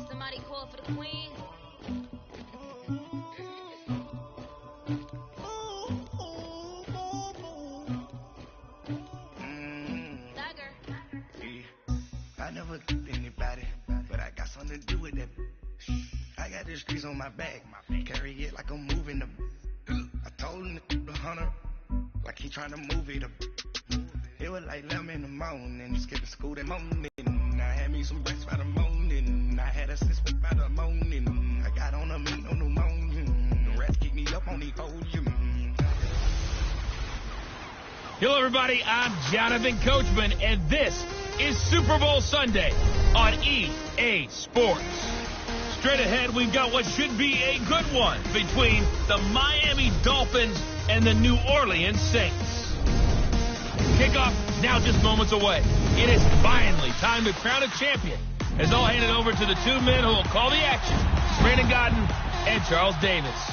Somebody call for the queen. I never took anybody, but I got something to do with that. I got the streets on my back, carry it like I'm moving the. I told him the hunter, like he trying to move it up. It was like 11 in the morning, skipping school that morning. I had me some breakfast by the morning. I had a six by the morning. I got on a meat on the morning. The rest keep me up on the podium. Hello, everybody. I'm Jonathan Coachman, and this is Super Bowl Sunday on EA Sports. Straight ahead, we've got what should be a good one between the Miami Dolphins and the New Orleans Saints. Kickoff now just moments away. It is finally time to crown a champion, as I'll hand it over to the two men who will call the action, Brandon Godden and Charles Davis.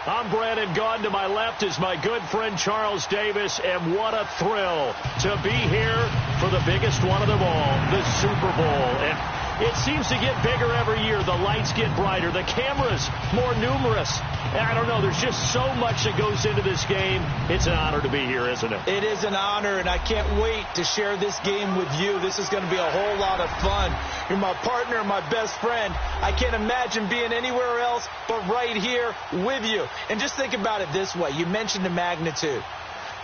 I'm Brandon Gaudin. To my left is my good friend Charles Davis, and what a thrill to be here for the biggest one of them all, the Super Bowl. And it seems to get bigger every year. The lights get brighter, the cameras more numerous. And I don't know, there's just so much that goes into this game. It's an honor to be here, isn't it? It is an honor, and I can't wait to share this game with you. This is going to be a whole lot of fun. You're my partner, my best friend. I can't imagine being anywhere else but right here with you. And just think about it this way. You mentioned the magnitude.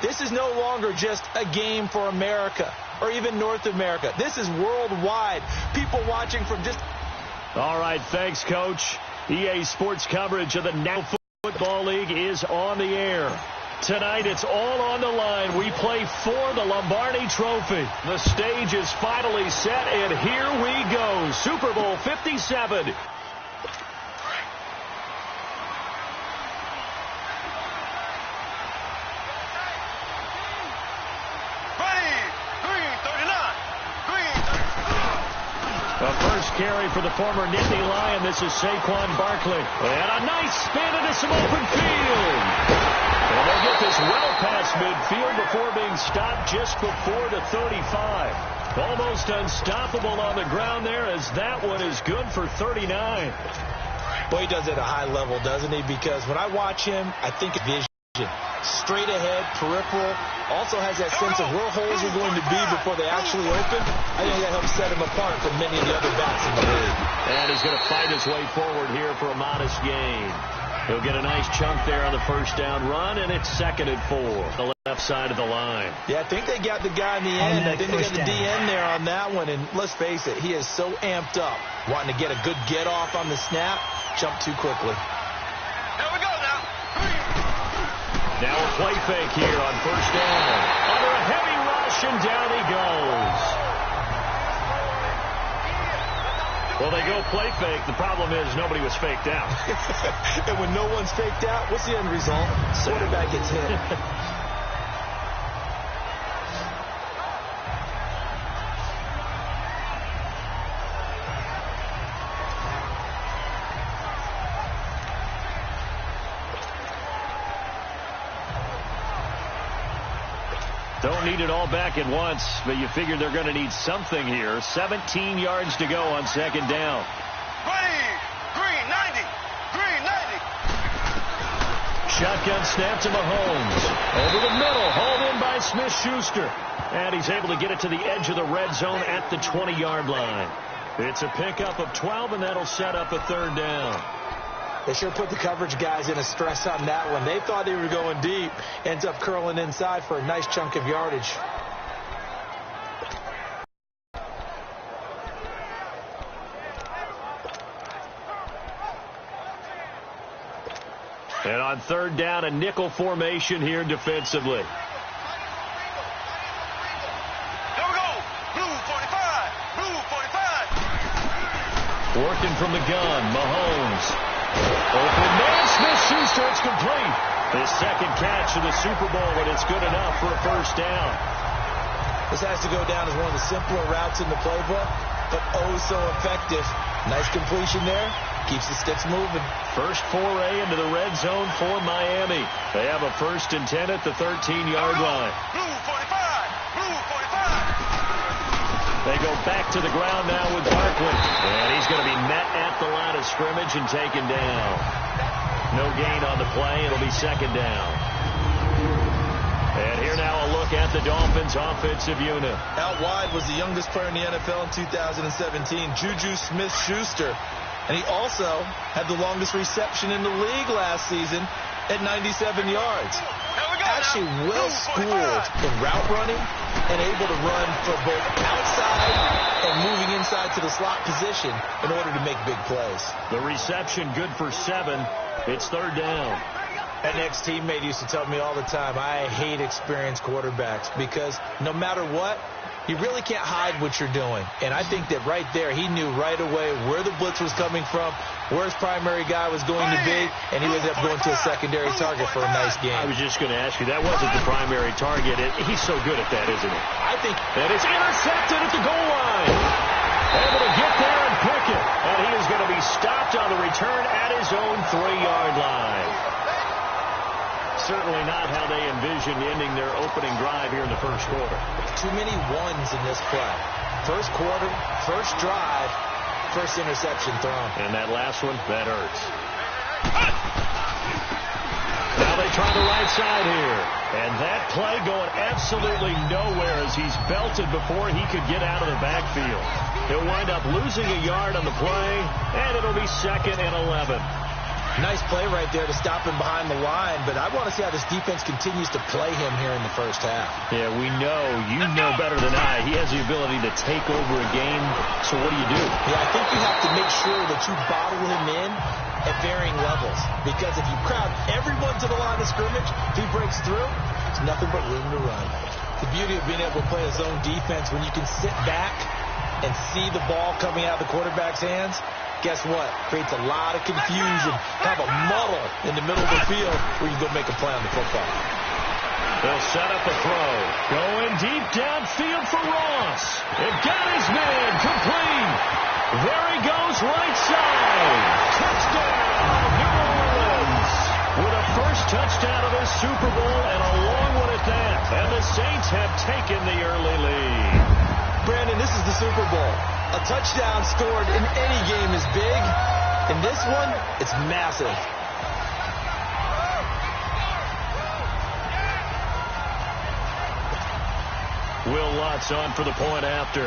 This is no longer just a game for America or even North America. This is worldwide. People watching from just... All right, thanks, Coach. EA Sports coverage of the National Football League is on the air. Tonight, it's all on the line. We play for the Lombardi Trophy. The stage is finally set, and here we go. Super Bowl 57. A first carry for the former Nittany Lion. This is Saquon Barkley. And a nice spin into some open field. And they'll get this well past midfield before being stopped just before the 35. Almost unstoppable on the ground there, as that one is good for 39. Boy, he does it at a high level, doesn't he? Because when I watch him, I think of vision. Straight ahead, peripheral. Also has that sense of where holes are going to be before they actually open. I think that helps set him apart from many of the other backs in the league. And he's going to fight his way forward here for a modest gain. He'll get a nice chunk there on the first down run, and it's 2nd and 4. The left side of the line. Yeah, I think they got the guy in the end. I think they got the DN there on that one. And let's face it, he is so amped up, wanting to get a good get off on the snap, jump too quickly. Here we go now. Now a play fake here on first down. Under a heavy rush, and down he goes. Well, they go play fake. The problem is nobody was faked out. And when no one's faked out, what's the end result? Quarterback gets hit. Don't need it all back at once, but you figure they're going to need something here. 17 yards to go on 2nd down. Green 90. Shotgun snap to Mahomes. Over the middle, hauled in by Smith-Schuster. And he's able to get it to the edge of the red zone at the 20-yard line. It's a pickup of 12, and that'll set up a 3rd down. They sure put the coverage guys in a stress on that one. They thought they were going deep. Ends up curling inside for a nice chunk of yardage. And on 3rd down, a nickel formation here defensively. Here we go. Blue 45. Working from the gun, Mahomes. Open man, Smith-Schuster, it's complete. His 2nd catch of the Super Bowl, and it's good enough for a first down. This has to go down as one of the simpler routes in the playbook, but oh so effective. Nice completion there. Keeps the sticks moving. First foray into the red zone for Miami. They have a 1st and 10 at the 13-yard line. Blue 45. Blue 45. They go back to the ground now with Barkley. And he's going to be met at the line of scrimmage and taken down. No gain on the play. It'll be 2nd down. And here now a look at the Dolphins offensive unit. Out wide was the youngest player in the NFL in 2017, Juju Smith-Schuster. And he also had the longest reception in the league last season at 97 yards. Actually well-schooled in route running and able to run for both outside and moving inside to the slot position in order to make big plays. The reception good for 7. It's 3rd down. An ex-teammate used to tell me all the time, I hate experienced quarterbacks because no matter what, you really can't hide what you're doing. And I think that right there, he knew right away where the blitz was coming from, where his primary guy was going to be, and he ended up going to a secondary target for a nice game. I was just going to ask you, that wasn't the primary target. He's so good at that, isn't he? I think that is intercepted at the goal line. Able to get there and pick it. And he is going to be stopped on the return at his own 3-yard line. Certainly not how they envisioned ending their opening drive here in the first quarter. Too many ones in this play. First quarter, first drive, first interception thrown. And that last one, that hurts. Now they try the right side here. And that play going absolutely nowhere as he's belted before he could get out of the backfield. He'll wind up losing a yard on the play, and it'll be 2nd and 11. Nice play right there to stop him behind the line, but I want to see how this defense continues to play him here in the first half. Yeah, we know. You know better than I. He has the ability to take over a game, so what do you do? Yeah, I think you have to make sure that you bottle him in at varying levels, because if you crowd everyone to the line of scrimmage, if he breaks through, there's nothing but room to run. The beauty of being able to play a zone defense when you can sit back and see the ball coming out of the quarterback's hands, guess what? Creates a lot of confusion, kind of a muddle in the middle of the field where you go make a play on the football. They'll set up a throw. Going deep downfield for Ross. It got his man complete. There he goes right side. Touchdown, New Orleans. With a first touchdown of this Super Bowl and a long one at that. And the Saints have taken the early lead. Brandon, this is the Super Bowl. A touchdown scored in any game is big. In this one, it's massive. Will Lutz on for the point after.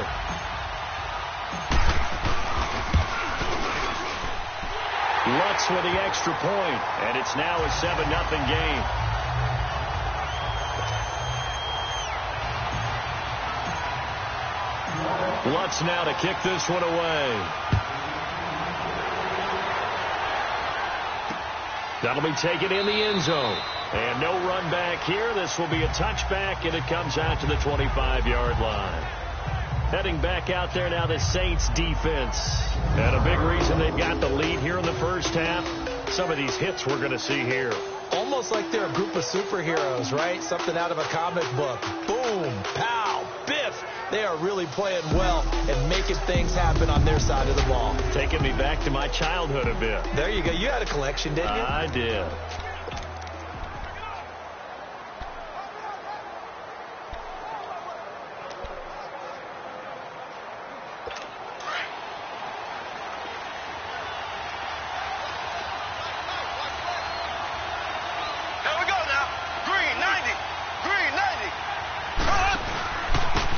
Lutz with the extra point, and it's now a 7-0 game. Lutz now to kick this one away. That'll be taken in the end zone. And no run back here. This will be a touchback, and it comes out to the 25-yard line. Heading back out there now, the Saints defense. And a big reason they've got the lead here in the first half. Some of these hits we're going to see here. Almost like they're a group of superheroes, right? Something out of a comic book. Boom, pow, biff. They are really playing well and making things happen on their side of the ball. Taking me back to my childhood a bit. There you go. You had a collection, didn't you? I did.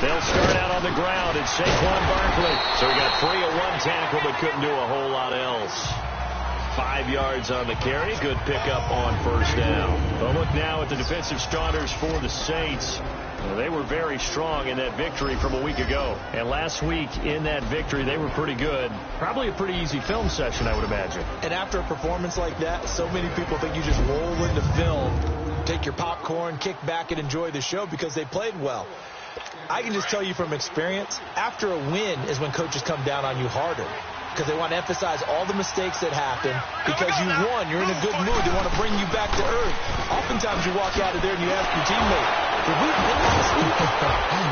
They'll start out on the ground. It's Saquon Barkley. So he got free of one tackle but couldn't do a whole lot else. 5 yards on the carry. Good pickup on first down. Well, look now at the defensive starters for the Saints. They were very strong in that victory from a week ago. And last week in that victory, they were pretty good. Probably a pretty easy film session, I would imagine. And after a performance like that, so many people think you just roll into film, take your popcorn, kick back, and enjoy the show because they played well. I can just tell you from experience, after a win is when coaches come down on you harder because they want to emphasize all the mistakes that happened because you won. You're in a good mood. They want to bring you back to earth. Oftentimes you walk out of there and you ask your teammate, did we win last week?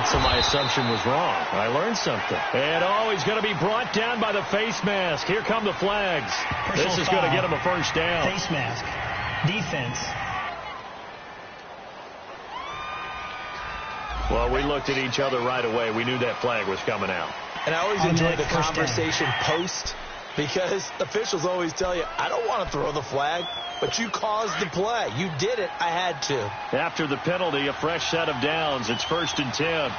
so my assumption was wrong. I learned something. And he's going to be brought down by the face mask. Here come the flags. This is going to get him a first down. Face mask. Defense. Well, we looked at each other right away. We knew that flag was coming out. And I always enjoy the conversation post, because officials always tell you, I don't want to throw the flag, but you caused the play. You did it. I had to. After the penalty, a fresh set of downs. It's 1st and 10. Here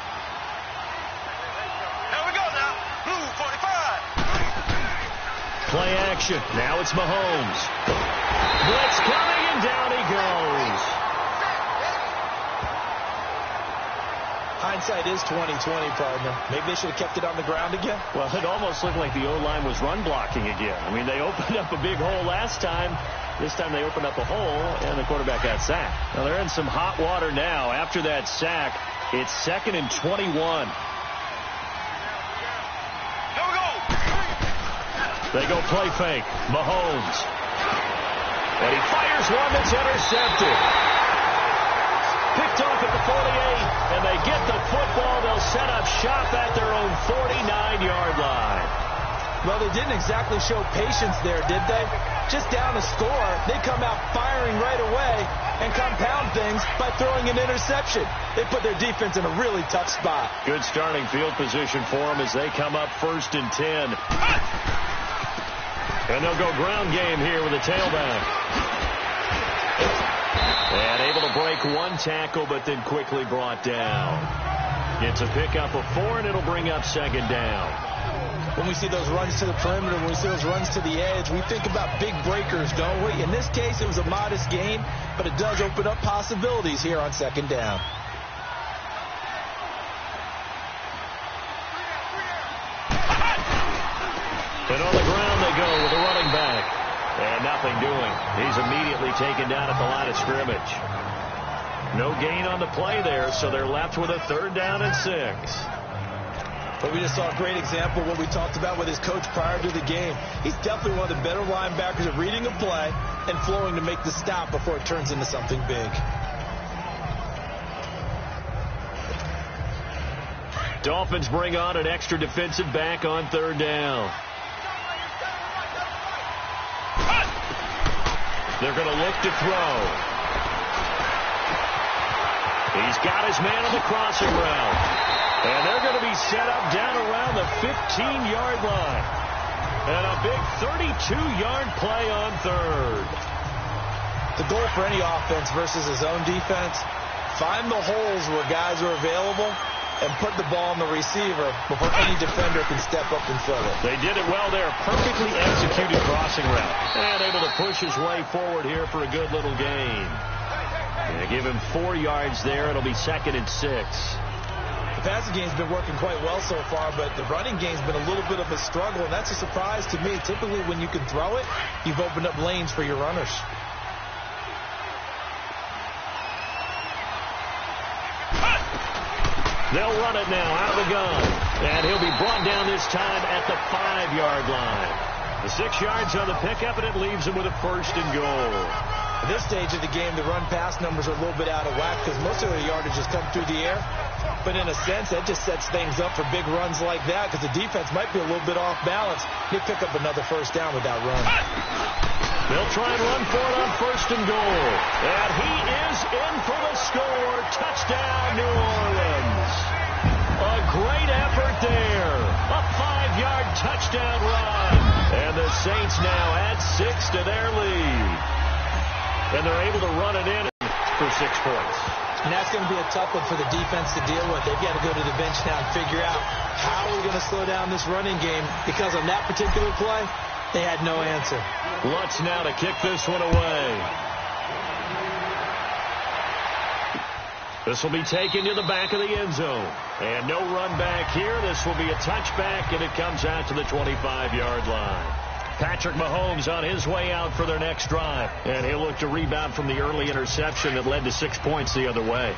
we go now. Blue 45. Play action. Now it's Mahomes. Blitz coming, and down he goes. Hindsight is 20/20, partner. Maybe they should have kept it on the ground again. Well, it almost looked like the O-line was run blocking again. I mean, they opened up a big hole last time. This time they opened up a hole, and the quarterback got sacked. Now, they're in some hot water now. After that sack, it's 2nd and 21. Here we go. They go play fake. Mahomes. And he fires one that's intercepted. Picked off at the 48, and they get the football. They'll set up shop at their own 49-yard line. Well, they didn't exactly show patience there, did they? Just down a score, they come out firing right away and compound things by throwing an interception. They put their defense in a really tough spot. Good starting field position for them as they come up 1st and 10. And they'll go ground game here with a tailback. And able to break one tackle, but then quickly brought down. It's a pickup of 4, and it'll bring up 2nd down. When we see those runs to the perimeter, when we see those runs to the edge, we think about big breakers, don't we? In this case, it was a modest gain, but it does open up possibilities here on 2nd down. And on the ground they go with the running back. And nothing doing. He's immediately taken down at the line of scrimmage. No gain on the play there, so they're left with a 3rd down and 6. But we just saw a great example of what we talked about with his coach prior to the game. He's definitely one of the better linebackers at reading a play and flowing to make the stop before it turns into something big. Dolphins bring on an extra defensive back on 3rd down. They're going to look to throw. He's got his man on the crossing route. And they're going to be set up down around the 15-yard line. And a big 32-yard play on 3rd. The goal for any offense versus his own defense, find the holes where guys are available and put the ball on the receiver before any defender can step up and fill it. They did it well there. Perfectly executed crossing route. And able to push his way forward here for a good little gain. They give him 4 yards there. It'll be 2nd and 6. The passing game's been working quite well so far, but the running game's been a little bit of a struggle, and that's a surprise to me. Typically, when you can throw it, you've opened up lanes for your runners. They'll run it now out of the gun. And he'll be brought down this time at the 5-yard line. The 6 yards on the pickup, and it leaves him with a 1st and goal. At this stage of the game, the run-pass numbers are a little bit out of whack because most of the yardage has come through the air. But in a sense, that just sets things up for big runs like that because the defense might be a little bit off balance. They pick up another 1st down with that run. They'll try and run for it on 1st and goal. And he is in for the score. Touchdown, New Orleans. A great effort there. A 5-yard touchdown run. And the Saints now add 6 to their lead. And they're able to run it in for 6 points. And that's going to be a tough one for the defense to deal with. They've got to go to the bench now and figure out how we're going to slow down this running game because on that particular play, they had no answer. Lutz now to kick this one away. This will be taken to the back of the end zone. And no run back here. This will be a touchback, and it comes out to the 25-yard line. Patrick Mahomes on his way out for their next drive. And he'll look to rebound from the early interception that led to 6 points the other way.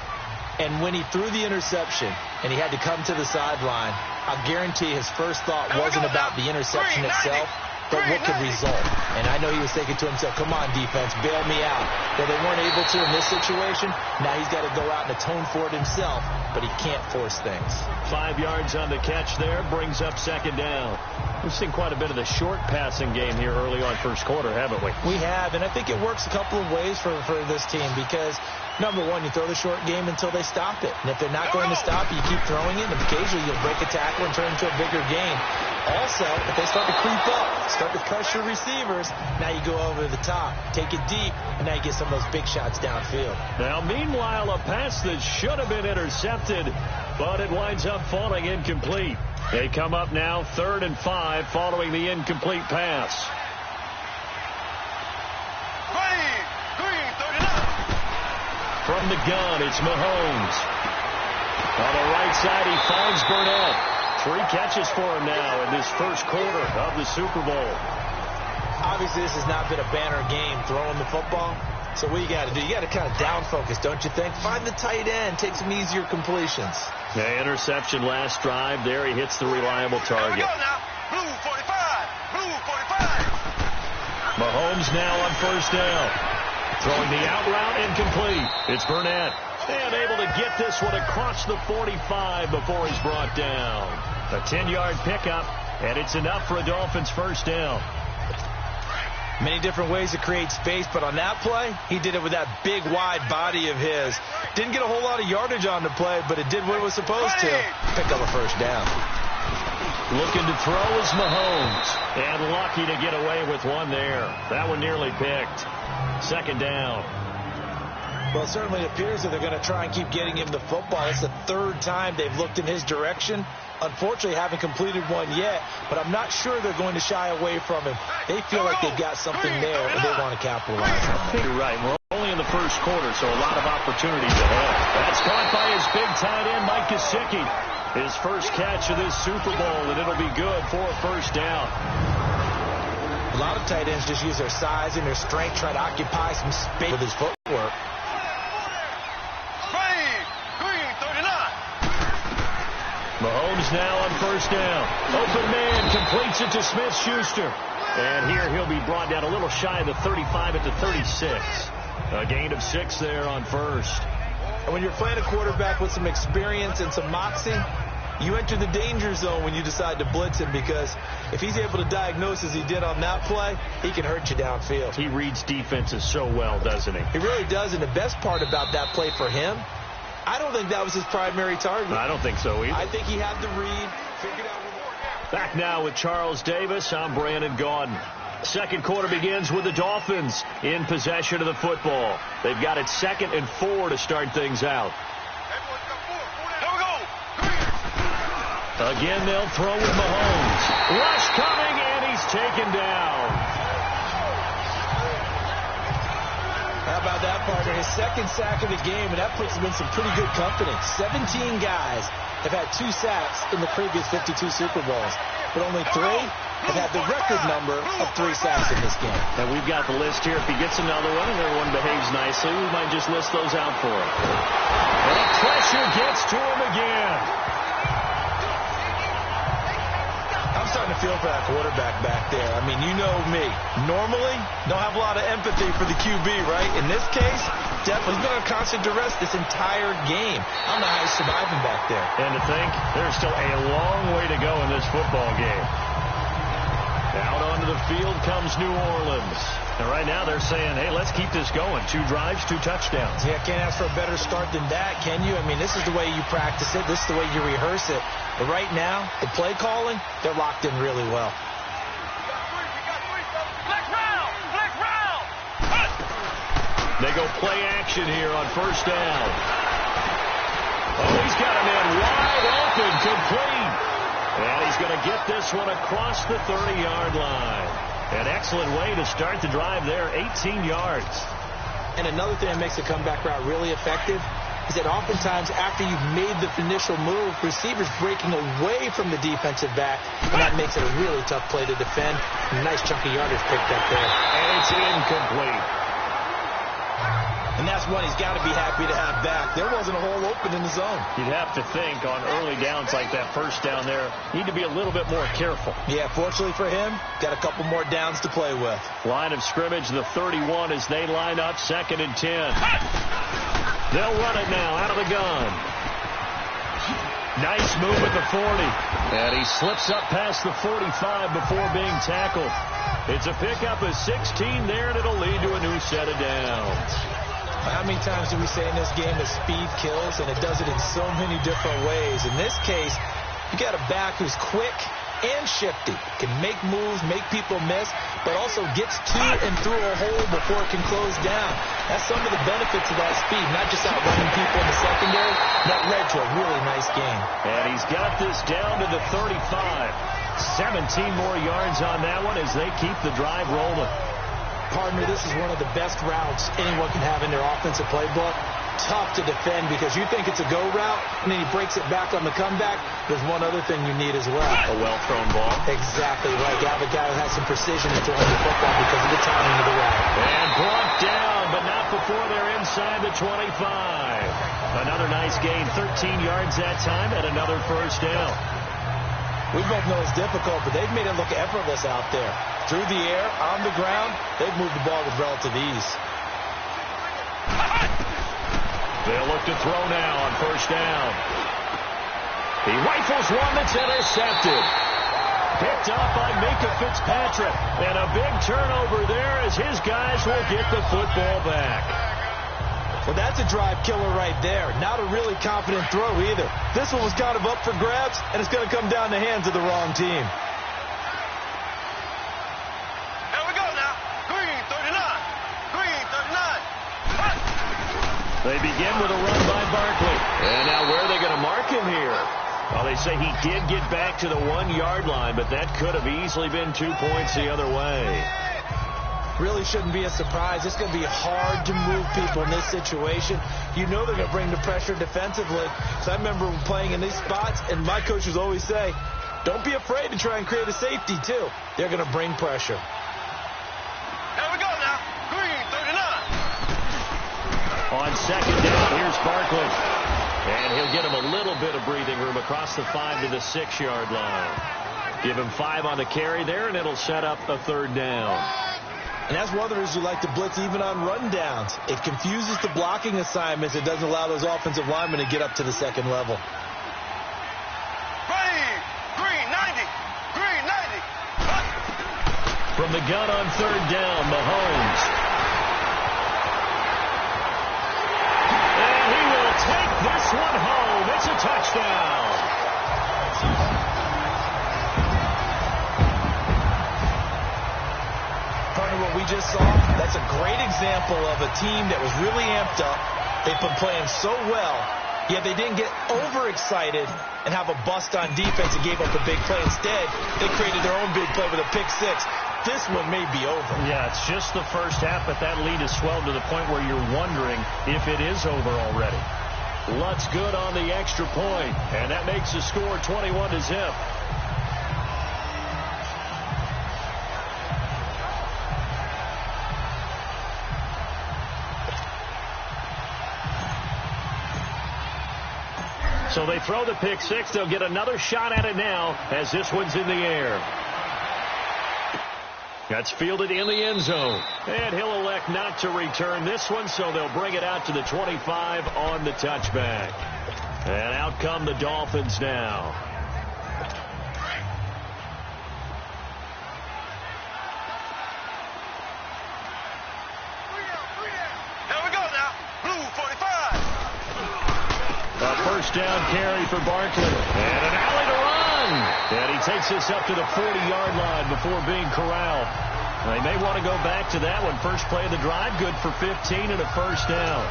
And when he threw the interception and he had to come to the sideline, I guarantee his first thought wasn't about the interception itself. but what could result. And I know he was thinking to himself, come on, defense, bail me out. Well, they weren't able to in this situation. Now he's got to go out and atone for it himself, but he can't force things. 5 yards on the catch there, brings up second down. We've seen quite a bit of the short passing game here early on first quarter, haven't we? We have, and I think it works a couple of ways for this team because, number one, you throw the short game until they stop it. And if they're not going to stop it, you keep throwing it, and occasionally you'll break a tackle and turn it into a bigger game. Also, if they start to creep up, start to pressure receivers, now you go over the top, take it deep, and now you get some of those big shots downfield. Now, meanwhile, a pass that should have been intercepted, but it winds up falling incomplete. They come up now 3rd and 5 following the incomplete pass. From the gun, it's Mahomes. On the right side, he finds Burnett. 3 catches for him now in this first quarter of the Super Bowl. Obviously, this has not been a banner game throwing the football. So what you got to do, you got to kind of down focus, don't you think? Find the tight end, take some easier completions. The interception last drive. There he hits the reliable target. Blue 45. Blue 45. Mahomes now on first down. Throwing the out route incomplete. It's Burnett. And able to get this one across the 45 before he's brought down. A 10-yard pickup, and it's enough for a Dolphins first down. Many different ways to create space, but on that play, he did it with that big, wide body of his. Didn't get a whole lot of yardage on the play, but it did what it was supposed to. Pick up a first down. Looking to throw is Mahomes. And lucky to get away with one there. That one nearly picked. Second down. Well, it certainly appears that they're going to try and keep getting him the football. It's the 3rd time they've looked in his direction. Unfortunately, haven't completed one yet, but I'm not sure they're going to shy away from him. They feel like they've got something there, and they want to capitalize on it. You're right. We're only in the first quarter, so a lot of opportunities ahead. That's caught by his big tight end, Mike Gesicki. His first catch of this Super Bowl, and it'll be good for a first down. A lot of tight ends just use their size and their strength, try to occupy some space with his footwork. Mahomes now on first down. Open man completes it to Smith-Schuster. And here he'll be brought down a little shy of the 35 at the 36. A gain of 6 there on first. And when you're playing a quarterback with some experience and some moxie, you enter the danger zone when you decide to blitz him, because if he's able to diagnose as he did on that play, he can hurt you downfield. He reads defenses so well, doesn't he? He really does, and the best part about that play for him, I don't think that was his primary target. I don't think so either. I think he had the read, figured out. Back now with Charles Davis. I'm Brandon Gaudin. Second quarter begins with the Dolphins in possession of the football. They've got it 2nd and 4 to start things out. Again, they'll throw with Mahomes. Rush coming, and he's taken down. How about that, partner? His 2nd sack of the game, and that puts him in some pretty good company. 17 guys have had 2 sacks in the previous 52 Super Bowls, but only 3 have had the record number of 3 sacks in this game. And we've got the list here. If he gets another one and everyone behaves nicely, we might just list those out for him. And the pressure gets to him again. I'm starting to feel for that quarterback back there. I mean, you know me. Normally, don't have a lot of empathy for the QB, right? In this case, definitely been on constant duress this entire game. I don't know how he's surviving back there. And to think, there's still a long way to go in this football game. Out onto the field comes New Orleans. And right now they're saying, hey, let's keep this going. 2 drives, 2 touchdowns. Yeah, can't ask for a better start than that, can you? I mean, this is the way you practice it. This is the way you rehearse it. But right now, the play calling, they're locked in really well. They go play action here on first down. Oh, he's got a man wide open, complete. And he's going to get this one across the 30-yard line. An excellent way to start the drive there, 18 yards. And another thing that makes the comeback route really effective is that oftentimes after you've made the initial move, receivers breaking away from the defensive back, and that makes it a really tough play to defend. A nice chunk of yardage picked up there. And it's incomplete. and that's one he's got to be happy to have back. There wasn't a hole open in the zone. You'd have to think on early downs like that first down there, need to be a little bit more careful. Yeah, fortunately for him, got a couple more downs to play with. Line of scrimmage, the 31 as they line up, 2nd and 10. They'll run it now out of the gun. Nice move at the 40. And he slips up past the 45 before being tackled. It's a pickup of 16 there, and it'll lead to a new set of downs. How many times do we say in this game that speed kills, and it does it in so many different ways? In this case, you got a back who's quick and shifty, can make moves, make people miss, but also gets to and through a hole before it can close down. That's some of the benefits of that speed, not just outrunning people in the secondary. That led to a really nice game. And he's got this down to the 35. 17 more yards on that one as they keep the drive rolling. Partner, this is one of the best routes anyone can have in their offensive playbook. Tough to defend because you think it's a go route, and then he breaks it back on the comeback. There's one other thing you need as well. A well-thrown ball. Exactly right. You have a guy who has some precision in throwing the football because of the timing of the route. And brought down, but not before they're inside the 25. Another nice gain, 13 yards that time, and another first down. We both know it's difficult, but they've made it look effortless out there. Through the air, on the ground, they've moved the ball with relative ease. They'll look to throw now on first down. He rifles one that's intercepted. Picked up by Minka Fitzpatrick. And a big turnover there as his guys will get the football back. Well, that's a drive killer right there. Not a really confident throw either. This one was kind of up for grabs, and it's going to come down the hands of the wrong team. Here we go now. Green 39. Green 39. They begin with a run by Barkley. And now where are they going to mark him here? Well, they say he did get back to the 1-yard line, but that could have easily been 2 points the other way. Really shouldn't be a surprise. It's going to be hard to move people in this situation. You know they're going to bring the pressure defensively. So I remember playing in these spots, and my coaches always say, don't be afraid to try and create a safety, too. They're going to bring pressure. Here we go now. Green 39. On second down, here's Barkley. And he'll get him a little bit of breathing room across the 5 to the 6-yard line. Give him 5 on the carry there, and it'll set up a third down. And that's one of the reasons you like to blitz even on run downs. It confuses the blocking assignments. It doesn't allow those offensive linemen to get up to the second level. Green 90. Green 90. From the gun on third down, Mahomes. And he will take this one home. It's a touchdown. What we just saw, that's a great example of a team that was really amped up. They've been playing so well, yet they didn't get overexcited and have a bust on defense and gave up a big play. Instead, they created their own big play with a pick six. This one may be over. Yeah, it's just the first half, but that lead has swelled to the point where you're wondering if it is over already. Lutz good on the extra point, and that makes the score 21-0. So they throw the pick six. They'll get another shot at it now as this one's in the air. That's fielded in the end zone. And he'll elect not to return this one, so they'll bring it out to the 25 on the touchback. And out come the Dolphins now. Here we go now. Blue 45. A first down carry for Barkley. And an alley to run. And he takes this up to the 40-yard line before being corralled. They may want to go back to that one. First play of the drive, good for 15 and a first down.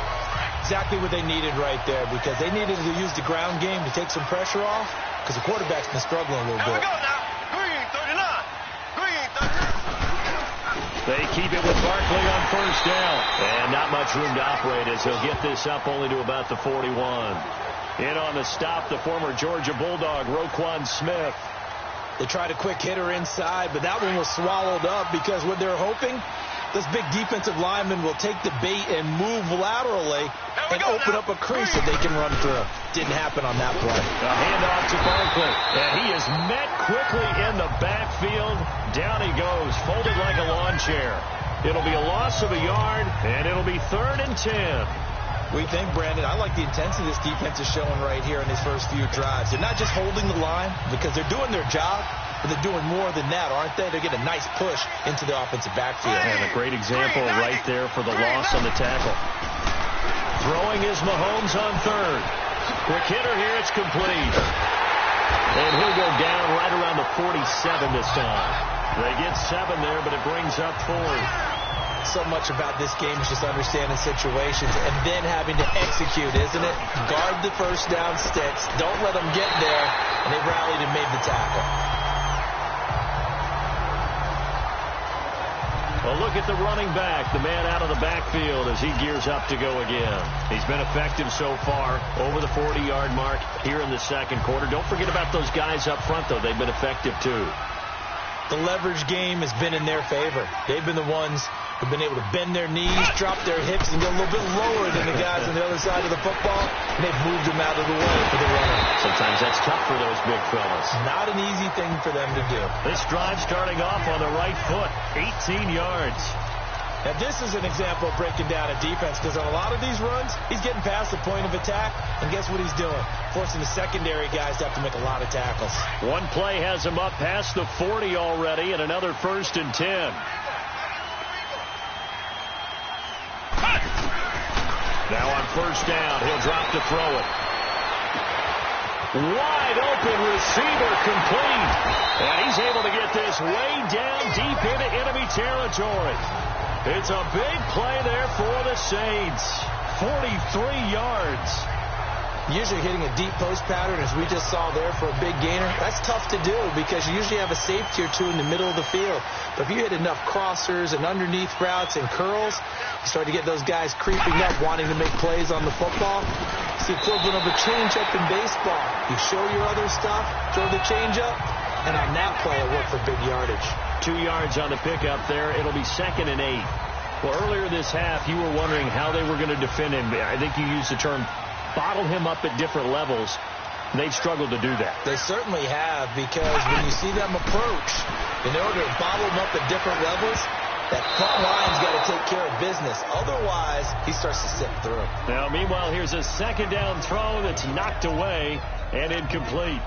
Exactly what they needed right there, because they needed to use the ground game to take some pressure off, because the quarterback's been struggling a little Here we bit. go now. Green 39. Green 39. They keep it with Barkley on first down. And not much room to operate as he'll get this up only to about the 41. In on the stop, the former Georgia Bulldog, Roquan Smith. They tried a quick hitter inside, but that one was swallowed up because what they're hoping Those big defensive linemen will take the bait and move laterally and open up a crease that they can run through. Didn't happen on that play. A handoff to Barkley. And he is met quickly in the backfield. Down he goes, folded like a lawn chair. It'll be a loss of a yard, and it'll be 3rd and 10. We think, Brandon, I like the intensity this defense is showing right here in these first few drives. They're not just holding the line because they're doing their job, but they're doing more than that, aren't they? They're getting a nice push into the offensive backfield. And a great example right there for the loss on the tackle. Throwing is Mahomes on 3rd. Quick hitter here, it's complete. And he'll go down right around the 47 this time. They get 7 there, but it brings up 4. So much about this game is just understanding situations and then having to execute, isn't it? Guard the first down sticks. Don't let them get there. And they rallied and made the tackle. Well, look at the running back, the man out of the backfield as he gears up to go again. He's been effective so far, over the 40-yard mark here in the second quarter. Don't forget about those guys up front, though. They've been effective, too. The leverage game has been in their favor. They've been the ones who've been able to bend their knees, drop their hips, and get a little bit lower than the guys on the other side of the football, and they've moved them out of the way for the runner. Sometimes that's tough for those big fellas. Not an easy thing for them to do. This drive starting off on the right foot, 18 yards. Now, this is an example of breaking down a defense because on a lot of these runs, he's getting past the point of attack, and guess what he's doing? Forcing the secondary guys to have to make a lot of tackles. One play has him up past the 40 already, and another 1st and 10. Now on 1st down, he'll drop to throw it. Wide open receiver complete. And he's able to get this way down deep into enemy territory. It's a big play there for the Saints. 43 yards. Usually hitting a deep post pattern, as we just saw there, for a big gainer, that's tough to do because you usually have a safety or two in the middle of the field. But if you hit enough crossers and underneath routes and curls, you start to get those guys creeping up, wanting to make plays on the football. It's the equivalent of a changeup in baseball. You show your other stuff, throw the changeup, and on that play it worked for big yardage. 2 yards on the pickup there. It'll be 2nd and 8. Well, earlier this half, you were wondering how they were going to defend him. I think you used the term bottle him up at different levels. They've struggled to do that. They certainly have, because when you see them approach, in order to bottle him up at different levels, that front line's got to take care of business. Otherwise, he starts to slip through. Now, meanwhile, here's a 2nd down throw that's knocked away and incomplete.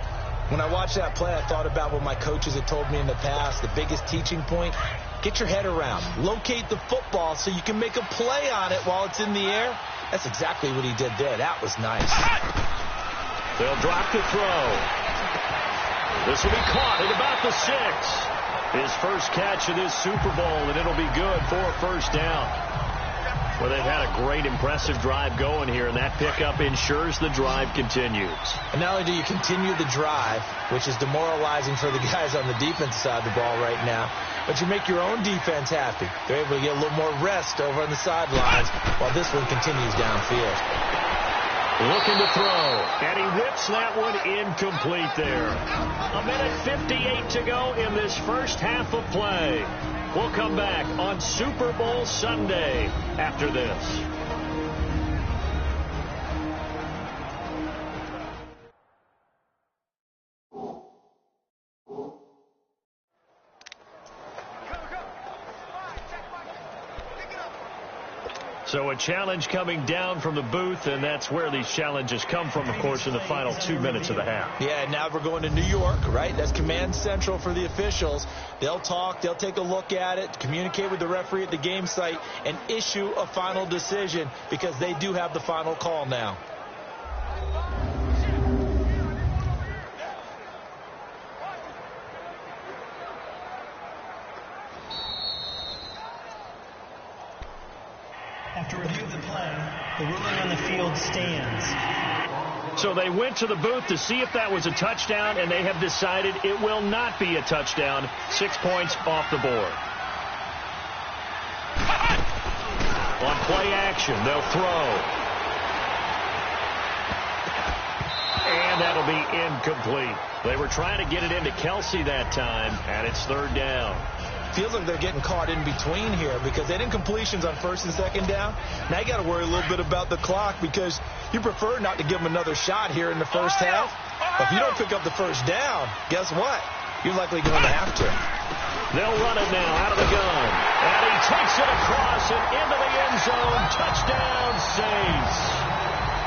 When I watched that play, I thought about what my coaches had told me in the past. The biggest teaching point, get your head around. Locate the football so you can make a play on it while it's in the air. That's exactly what he did there. That was nice. They'll drop the throw. This will be caught at about the 6. His first catch of this Super Bowl, and it'll be good for a 1st down. Well, they've had a great, impressive drive going here, and that pickup ensures the drive continues. And not only do you continue the drive, which is demoralizing for the guys on the defensive side of the ball right now, but you make your own defense happy. They're able to get a little more rest over on the sidelines while this one continues downfield. Looking to throw, and he whips that one incomplete there. 1:58 to go in this first half of play. We'll come back on Super Bowl Sunday after this. So a challenge coming down from the booth, and that's where these challenges come from, of course, in the final 2 minutes of the half. Yeah, now we're going to New York, right? That's command central for the officials. They'll talk, they'll take a look at it, communicate with the referee at the game site, and issue a final decision because they do have the final call now. After review of the play, the ruling on the field stands. So they went to the booth to see if that was a touchdown, and they have decided it will not be a touchdown. 6 points off the board. On play action, they'll throw. And that'll be incomplete. They were trying to get it into Kelsey that time, and it's 3rd down. feels like they're getting caught in between here because they didn't completions on first and second down. Now you got to worry a little bit about the clock because you prefer not to give them another shot here in the first half. But if you don't pick up the first down, guess what? You're likely going to have to. They'll run it now out of the gun. And he takes it across and into the end zone. Touchdown, Saints.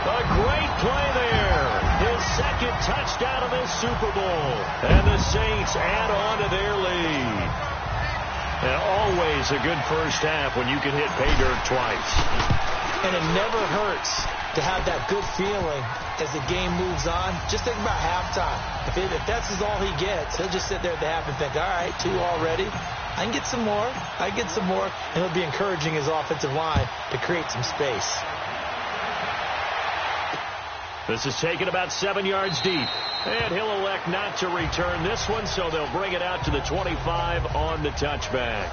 A great play there. His second touchdown of this Super Bowl. And the Saints add on to their lead. And always a good first half when you can hit pay dirt twice. And it never hurts to have that good feeling as the game moves on. Just think about halftime. If that's all he gets, he'll just sit there at the half and think, all right, 2 already. I can get some more. I can get some more. And he'll be encouraging his offensive line to create some space. This is taken about 7 yards deep. And he'll elect not to return this one, so they'll bring it out to the 25 on the touchback.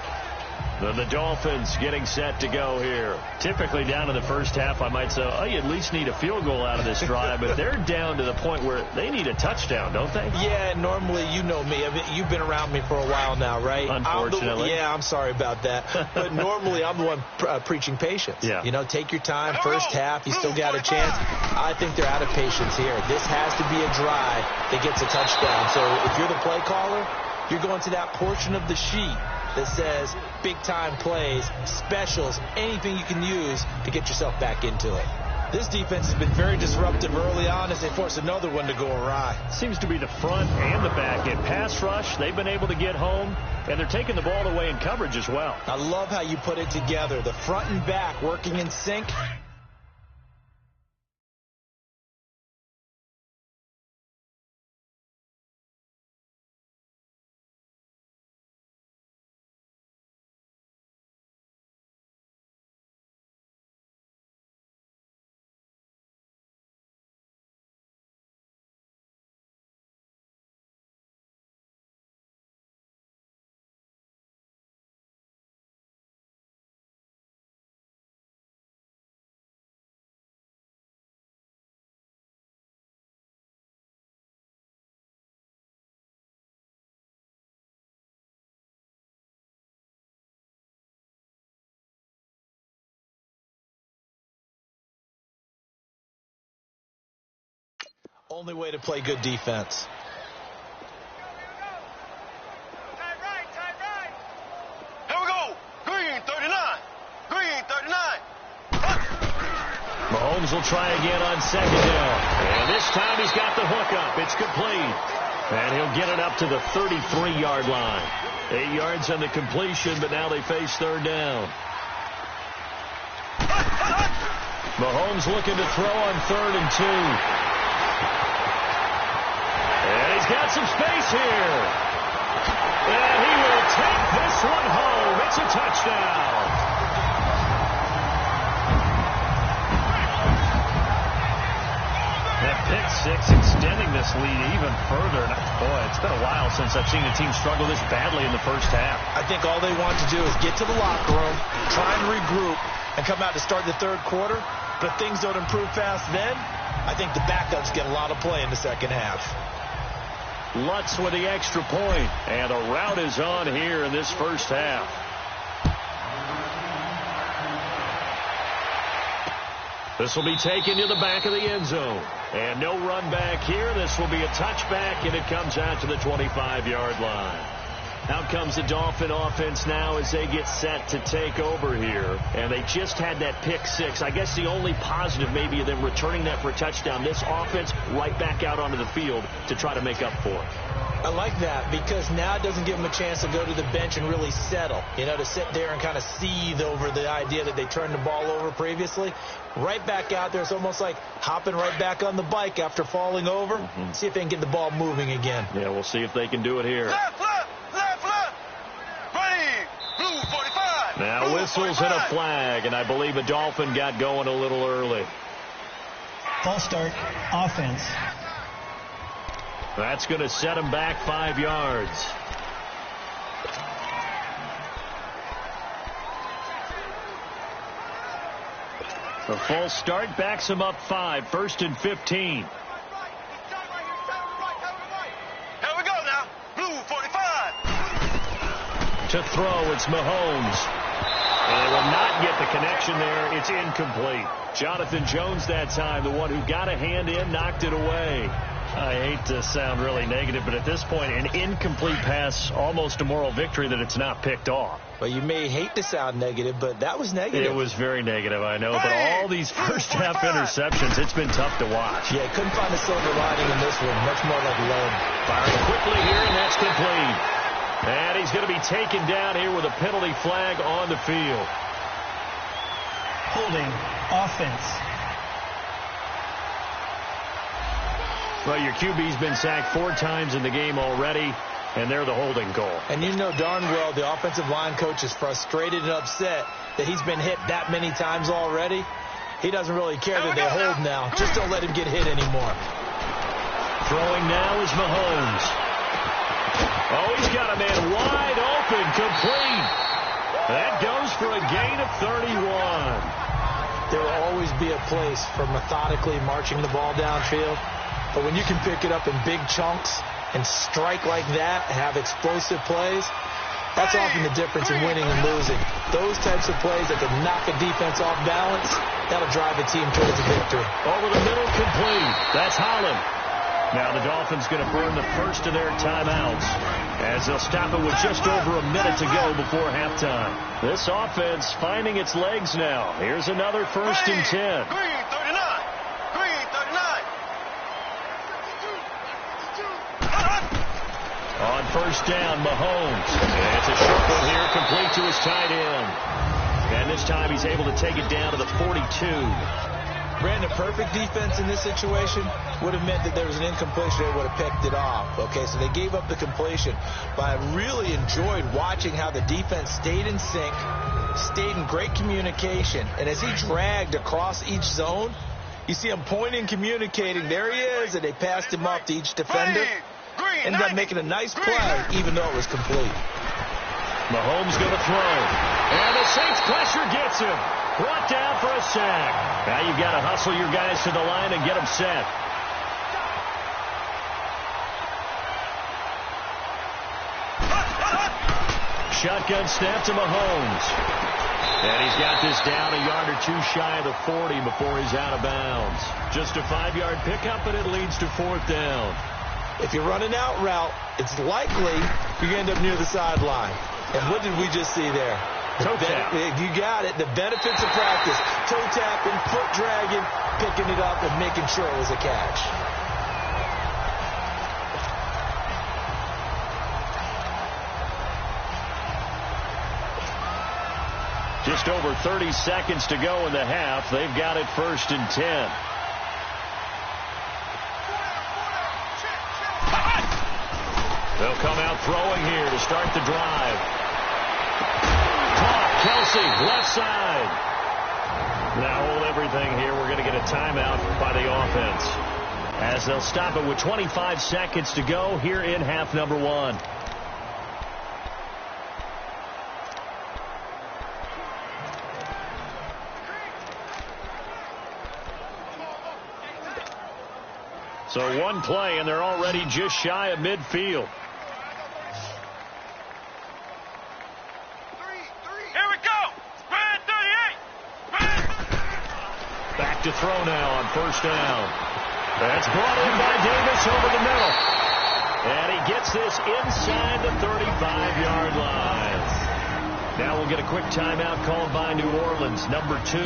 Then the Dolphins getting set to go here. Typically down in the first half, I might say, oh, you at least need a field goal out of this drive. But they're down to the point where they need a touchdown, don't they? Yeah, normally, you know me. I mean, you've been around me for a while now, right? Unfortunately. I'm sorry about that. But normally, I'm the one preaching patience. Yeah. You know, take your time. First half, you still got a chance. I think they're out of patience here. This has to be a drive that gets a touchdown. So if you're the play caller, you're going to that portion of the sheet that says big-time plays, specials, anything you can use to get yourself back into it. This defense has been very disruptive early on as they force another one to go awry. Seems to be the front and the back end. Pass rush, they've been able to get home, and they're taking the ball away in coverage as well. I love how you put it together. The front and back working in sync. Only way to play good defense. Here we go. Green 39. Green 39. Mahomes will try again on second down. And this time he's got the hook up. It's complete. And he'll get it up to the 33-yard line. 8 yards on the completion, but now they face third down. Mahomes looking to throw on 3rd and 2. And he's got some space here. And he will take this one home. It's a touchdown. That pick six extending this lead even further. Boy, it's been a while since I've seen a team struggle this badly in the first half. I think all they want to do is get to the locker room, try and regroup, and come out to start the third quarter. But if things don't improve fast then, I think the backups get a lot of play in the second half. Lutz with the extra point, and a rout is on here in this first half. This will be taken to the back of the end zone. And no run back here. This will be a touchback, and it comes out to the 25-yard line. Out comes the Dolphin offense now as they get set to take over here. And they just had that pick six. I guess the only positive maybe of them returning that for a touchdown. This offense right back out onto the field to try to make up for it. I like that because now it doesn't give them a chance to go to the bench and really settle. You know, to sit there and kind of seethe over the idea that they turned the ball over previously. Right back out there. It's almost like hopping right back on the bike after falling over. See if they can get the ball moving again. Yeah, we'll see if they can do it here. Left. Ready. Blue 45. Now Blue whistles 45. and a flag, and I believe a Dolphin got going a little early. False start, offense. That's going to set him back 5 yards. The false start backs him up 5, 1st and 15. Here we go now. Blue 45. To throw, it's Mahomes. And they will not get the connection there. It's incomplete. Jonathan Jones that time, the one who got a hand in, knocked it away. I hate to sound really negative, but at this point, an incomplete pass, almost a moral victory that it's not picked off. Well, you may hate to sound negative, but that was negative. It was very negative, I know. But all these first-half interceptions, it's been tough to watch. Yeah, couldn't find a silver lining in this one. Much more like lead. Firing quickly here, and that's complete. And he's going to be taken down here with a penalty flag on the field. Holding offense. Well, your QB's been sacked 4 times in the game already, and they're the holding goal. And you know darn well the offensive line coach is frustrated and upset that he's been hit that many times already. He doesn't really care that they hold now. Just don't let him get hit anymore. Throwing now is Mahomes. Oh, he's got a man wide open, complete. That goes for a gain of 31. There will always be a place for methodically marching the ball downfield. But when you can pick it up in big chunks and strike like that, have explosive plays, that's often the difference in winning and losing. Those types of plays that can knock a defense off balance, that'll drive a team towards a victory. Over the middle, complete. That's Holland. Now the Dolphins going to burn the first of their timeouts as they'll stop it with just over a minute to go before halftime. This offense finding its legs now. Here's another 1st and 10. Green 39. Green 39. On 1st down, Mahomes. And it's a short one here, complete to his tight end. And this time he's able to take it down to the 42. Brandon, perfect defense in this situation would have meant that there was an incompletion. They would have picked it off. Okay, so they gave up the completion. But I really enjoyed watching how the defense stayed in sync, stayed in great communication. And as he dragged across each zone, you see him pointing, communicating. There he is, and they passed him off to each defender. Ended up making a nice play, even though it was complete. Mahomes going to throw. And the Saints pressure gets him. Brought down for a sack. Now you've got to hustle your guys to the line and get them set. Shotgun snap to Mahomes. And he's got this down a yard or two shy of the 40 before he's out of bounds. Just a 5-yard pickup, and it leads to 4th down. If you're running out route, it's likely you're going to end up near the sideline. And what did we just see there? Toe tap. You got it. The benefits of practice. Toe tapping, foot dragging, picking it up, and making sure it was a catch. Just over 30 seconds to go in the half. They've got it 1st and 10. They'll come out throwing here to start the drive. Caught, Kelsey, left side. Now hold everything here. We're going to get a timeout by the offense as they'll stop it with 25 seconds to go here in half number 1. So one play, and they're already just shy of midfield. Here we go. Spread 38. Back to throw now on 1st down. That's brought in by Davis over the middle. And he gets this inside the 35-yard line. Now we'll get a quick timeout called by New Orleans, number 2,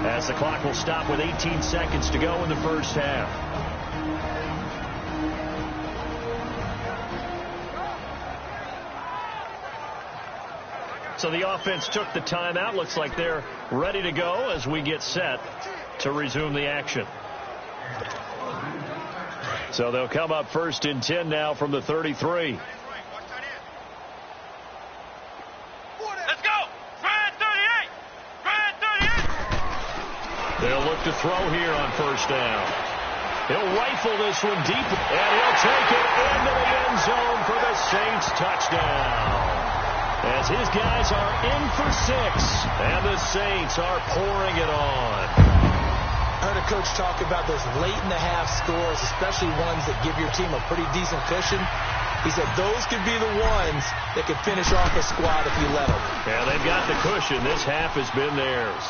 as the clock will stop with 18 seconds to go in the first half. So the offense took the timeout. Looks like they're ready to go as we get set to resume the action. So they'll come up 1st and 10 now from the 33. Let's go. Spread 38. Spread 38. They'll look to throw here on 1st down. He'll rifle this one deep, and he'll take it into the end zone for the Saints touchdown. As his guys are in for 6, and the Saints are pouring it on. I heard a coach talk about those late-in-the-half scores, especially ones that give your team a pretty decent cushion. He said those could be the ones that could finish off a squad if you let them. Yeah, they've got the cushion. This half has been theirs.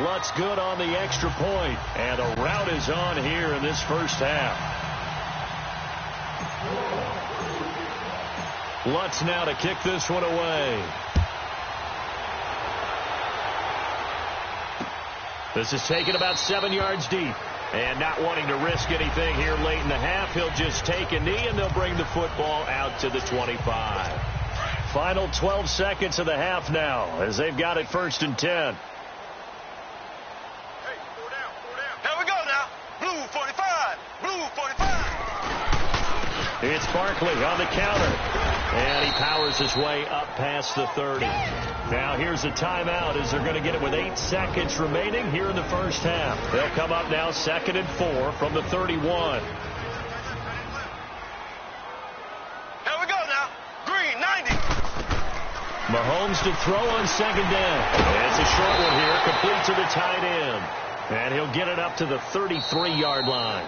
Lutz good on the extra point, and a rout is on here in this first half. Lutz now to kick this one away. This is taken about 7 yards deep. And not wanting to risk anything here late in the half, he'll just take a knee, and they'll bring the football out to the 25. Final 12 seconds of the half now, as they've got it 1st and 10. Hey, 4 down, 4 down. Here we go now. Blue 45. Blue 45. It's Barkley on the counter. And he powers his way up past the 30. Now here's a timeout as they're going to get it with 8 seconds remaining here in the first half. They'll come up now 2nd and 4 from the 31. Here we go now. Green 90. Mahomes to throw on 2nd down. It's a short one here, complete to the tight end. And he'll get it up to the 33-yard line.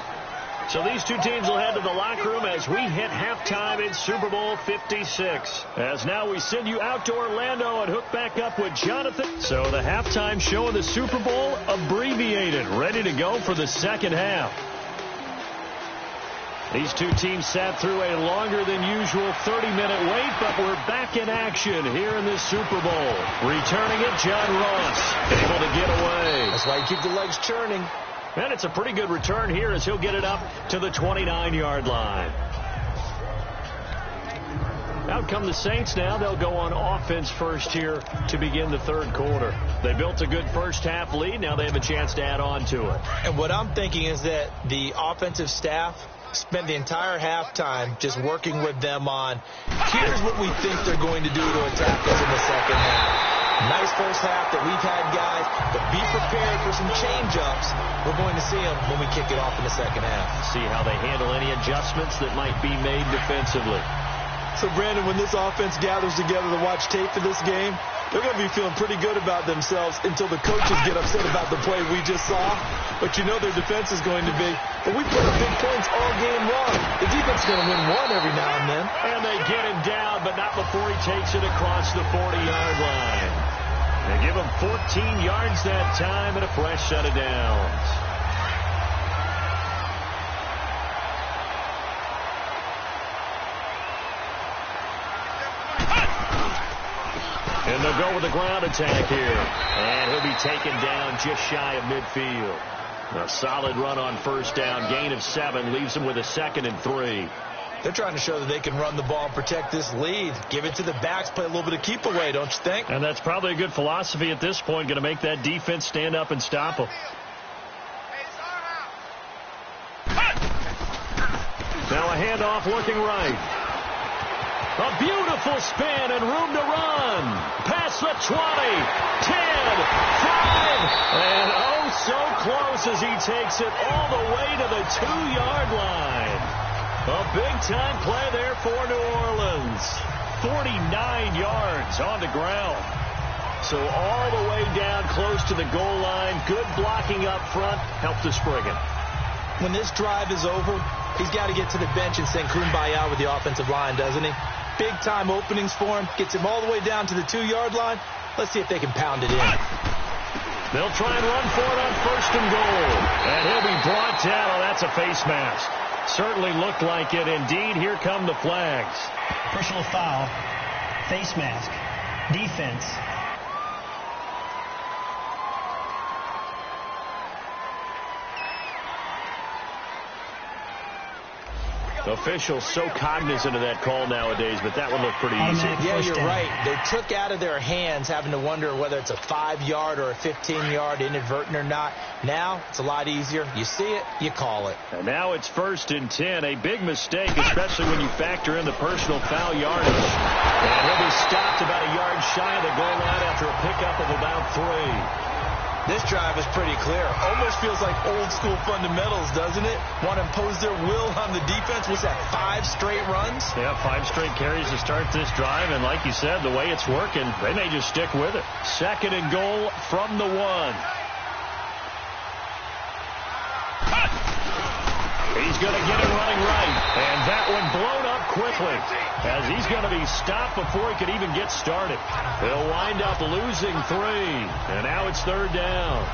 So these two teams will head to the locker room as we hit halftime in Super Bowl 56. As now we send you out to Orlando and hook back up with Jonathan. So the halftime show of the Super Bowl abbreviated, ready to go for the second half. These two teams sat through a longer than usual 30-minute wait, but we're back in action here in this Super Bowl. Returning it, John Ross, able to get away. That's why you keep the legs churning. And it's a pretty good return here as he'll get it up to the 29-yard line. Out come the Saints now. They'll go on offense first here to begin the third quarter. They built a good first half lead. Now they have a chance to add on to it. And what I'm thinking is that the offensive staff spent the entire halftime just working with them on, here's what we think they're going to do to attack us in the second half. Nice first half that we've had, guys, but be prepared for some change-ups. We're going to see them when we kick it off in the second half. See how they handle any adjustments that might be made defensively. So, Brandon, when this offense gathers together to watch tape for this game, they're going to be feeling pretty good about themselves until the coaches get upset about the play we just saw. But you know their defense is going to be, but we put up big points all game long. The defense is going to win one every now and then. And they get him down, but not before he takes it across the 40-yard line. They give him 14 yards that time and a fresh set of downs. And they'll go with the ground attack here. And he'll be taken down just shy of midfield. A solid run on first down. Gain of 7 leaves him with a 2nd and 3. They're trying to show that they can run the ball and protect this lead. Give it to the backs, play a little bit of keep away, don't you think? And that's probably a good philosophy at this point. Going to make that defense stand up and stop them. Now a handoff looking right. A beautiful spin and room to run. Past the 20, 10, 5, and oh so close as he takes it all the way to the 2-yard line. A big-time play there for New Orleans. 49 yards on the ground. So all the way down close to the goal line. Good blocking up front. Helped to spring it. When this drive is over, he's got to get to the bench and sing Kumbaya with the offensive line, doesn't he? Big-time openings for him. Gets him all the way down to the 2-yard line. Let's see if they can pound it in. They'll try and run for it on 1st and goal. And he'll be brought down. Oh, that's a face mask. Certainly looked like it. Indeed, here come the flags. Personal foul, face mask, defense. Officials so cognizant of that call nowadays, but that one looked pretty easy. Yeah, you're right. They took out of their hands having to wonder whether it's a 5-yard or a 15-yard, inadvertent or not. Now, it's a lot easier. You see it, you call it. And now it's 1st and 10. A big mistake, especially when you factor in the personal foul yardage. And he'll be stopped about a yard shy of the goal line after a pickup of about 3. This drive is pretty clear. Almost feels like old-school fundamentals, doesn't it? Want to impose their will on the defense. Was that 5 straight runs? Yeah, 5 straight carries to start this drive. And like you said, the way it's working, they may just stick with it. 2nd and goal from the 1. He's going to get it running right. And that one blown up quickly, as he's going to be stopped before he could even get started. They'll wind up losing 3, and now it's 3rd down.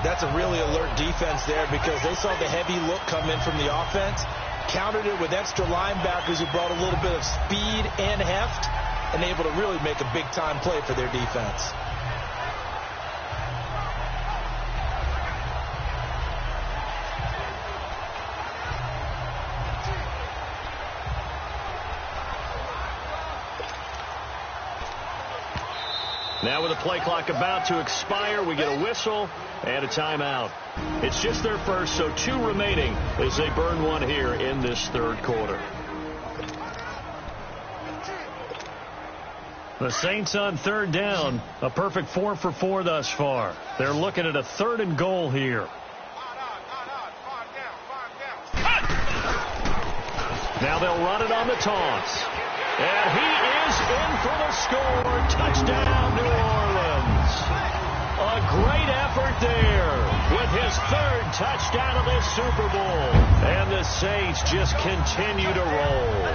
That's a really alert defense there because they saw the heavy look come in from the offense, countered it with extra linebackers who brought a little bit of speed and heft, and able to really make a big-time play for their defense. Now with the play clock about to expire, we get a whistle and a timeout. It's just their first, so 2 remaining as they burn 1 here in this 3rd quarter. The Saints on 3rd down, a perfect 4 for 4 thus far. They're looking at a 3rd and goal here. Now they'll run it on the toss. And he is in for the score. Touchdown, New Orleans. A great effort there with his 3rd touchdown of this Super Bowl. And the Saints just continue to roll.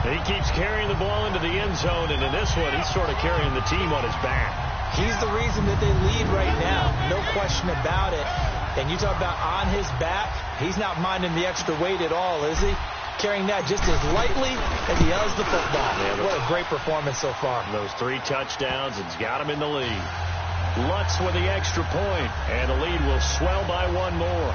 He keeps carrying the ball into the end zone, and in this one, he's sort of carrying the team on his back. He's the reason that they lead right now. No question about it. And you talk about on his back, he's not minding the extra weight at all, is he? Carrying that just as lightly as he does the football. Yeah, what a great performance so far. Those 3 touchdowns, it's got him in the lead. Lutz with the extra point, and the lead will swell by 1 more.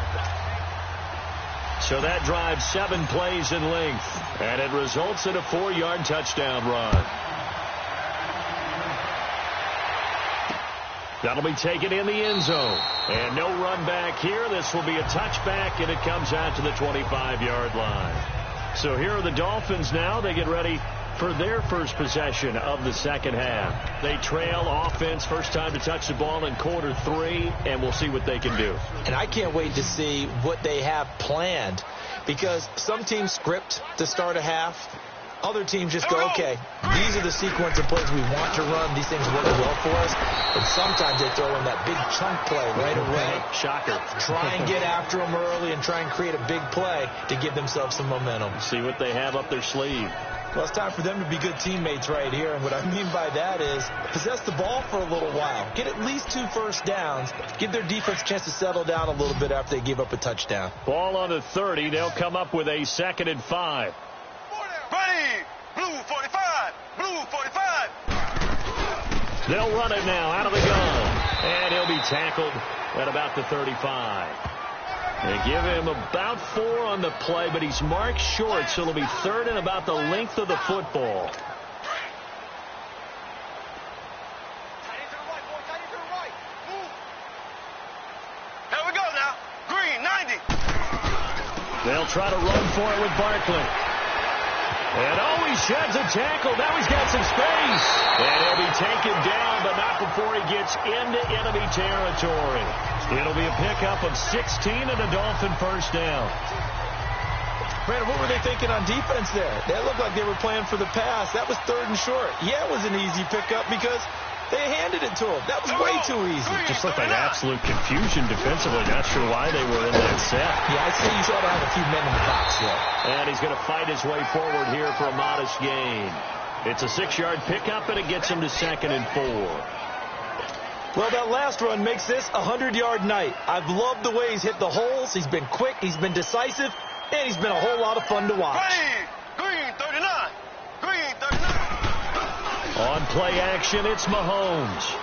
So that drives 7 plays in length, and it results in a 4-yard touchdown run. That'll be taken in the end zone. And no run back here. This will be a touchback, and it comes out to the 25-yard line. So here are the Dolphins now. They get ready for their first possession of the second half. They trail offense, first time to touch the ball in quarter 3, and we'll see what they can do. And I can't wait to see what they have planned, because some teams script to start a half. Other teams just go, okay, these are the sequence of plays we want to run. These things work well for us. And sometimes they throw in that big chunk play right away. Shocker. Try and get after them early and try and create a big play to give themselves some momentum. See what they have up their sleeve. Well, it's time for them to be good teammates right here. And what I mean by that is possess the ball for a little while. Get at least 2 first downs. Give their defense a chance to settle down a little bit after they give up a touchdown. Ball on the 30. They'll come up with a 2nd and 5. Ready! Blue 45! Blue 45! They'll run it now out of the gun. And he'll be tackled at about the 35. They give him about 4 on the play, but he's marked short, so it'll be 3rd and about the length of the football. Here we go now. Green, 90. They'll try to run for it with Barkley. And he sheds a tackle. Now he's got some space. And he'll be taken down, but not before he gets into enemy territory. It'll be a pickup of 16 and a Dolphin first down. Brandon, what were they thinking on defense there? They looked like they were playing for the pass. That was 3rd and short. Yeah, it was an easy pickup because they handed it to him. That was way too easy. Just looked like absolute confusion defensively. Not sure why they were in that set. Yeah, I'd say you ought to have a few men in the box there. And he's going to fight his way forward here for a modest gain. It's a 6-yard pickup, and it gets him to 2nd and 4. Well, that last run makes this a 100-yard night. I've loved the way he's hit the holes. He's been quick. He's been decisive. And he's been a whole lot of fun to watch. Green 39. Green 39. On play action, it's Mahomes.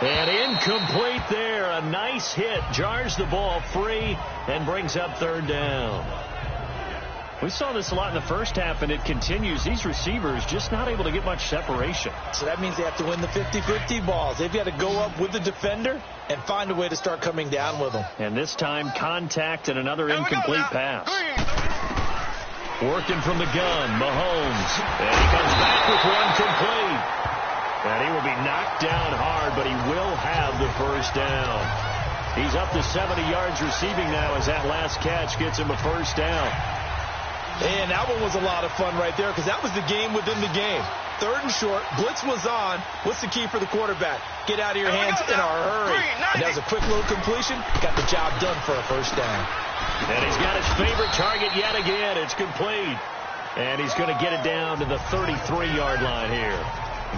And incomplete there. A nice hit. Jars the ball free and brings up 3rd down. We saw this a lot in the first half, and it continues. These receivers just not able to get much separation. So that means they have to win the 50-50 balls. They've got to go up with the defender and find a way to start coming down with them. And this time, contact and another incomplete pass. Working from the gun, Mahomes. And he comes back with one complete. And he will be knocked down hard, but he will have the first down. He's up to 70 yards receiving now as that last catch gets him a first down. And that one was a lot of fun right there because that was the game within the game. 3rd and short. Blitz was on. What's the key for the quarterback? Get out of your hands in a hurry. And that was a quick little completion. Got the job done for a first down. And he's got his favorite target yet again. It's complete. And he's going to get it down to the 33-yard line here.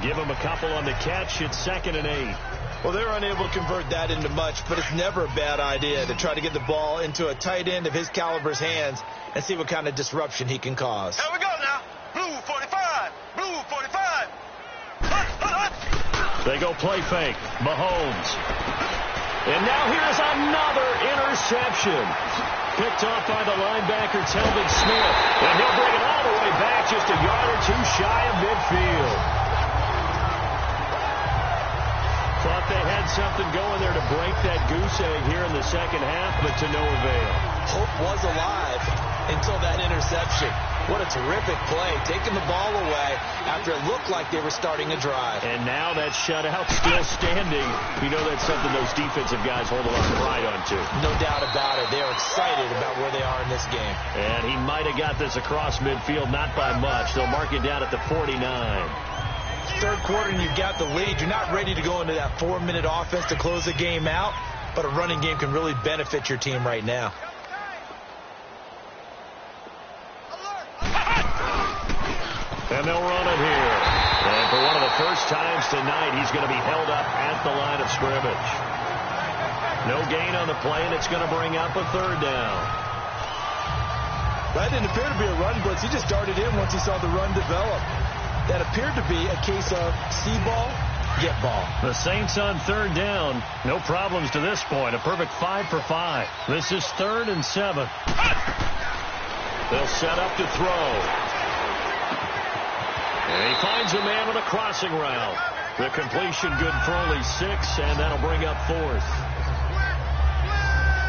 Give him a couple on the catch. It's 2nd and 8. Well, they were unable to convert that into much, but it's never a bad idea to try to get the ball into a tight end of his caliber's hands and see what kind of disruption he can cause. Here we go now. Blue 45. Blue 45. They go play fake. Mahomes. And now here's another interception. Picked off by the linebacker, Telvin Smith. And he'll bring it all the way back just a yard or two shy of midfield. Thought they had something going there to break that goose egg here in the second half, but to no avail. Hope was alive until that interception. What a terrific play, taking the ball away after it looked like they were starting a drive. And now that shutout still standing. You know that's something those defensive guys hold a lot of pride on, too. No doubt about it. They are excited about where they are in this game. And he might have got this across midfield, not by much. They'll mark it down at the 49. 3rd quarter and you've got the lead. You're not ready to go into that 4-minute offense to close the game out, but a running game can really benefit your team right now. And they'll run it here. And for one of the first times tonight, he's going to be held up at the line of scrimmage. No gain on the play, and it's going to bring up a 3rd down. That didn't appear to be a run blitz. He just darted in once he saw the run develop. That appeared to be a case of see ball, get ball. The Saints on 3rd down. No problems to this point. A perfect 5 for 5. This is 3rd and 7. They'll set up to throw. And he finds a man with a crossing route. The completion good for only 6, and that'll bring up 4th.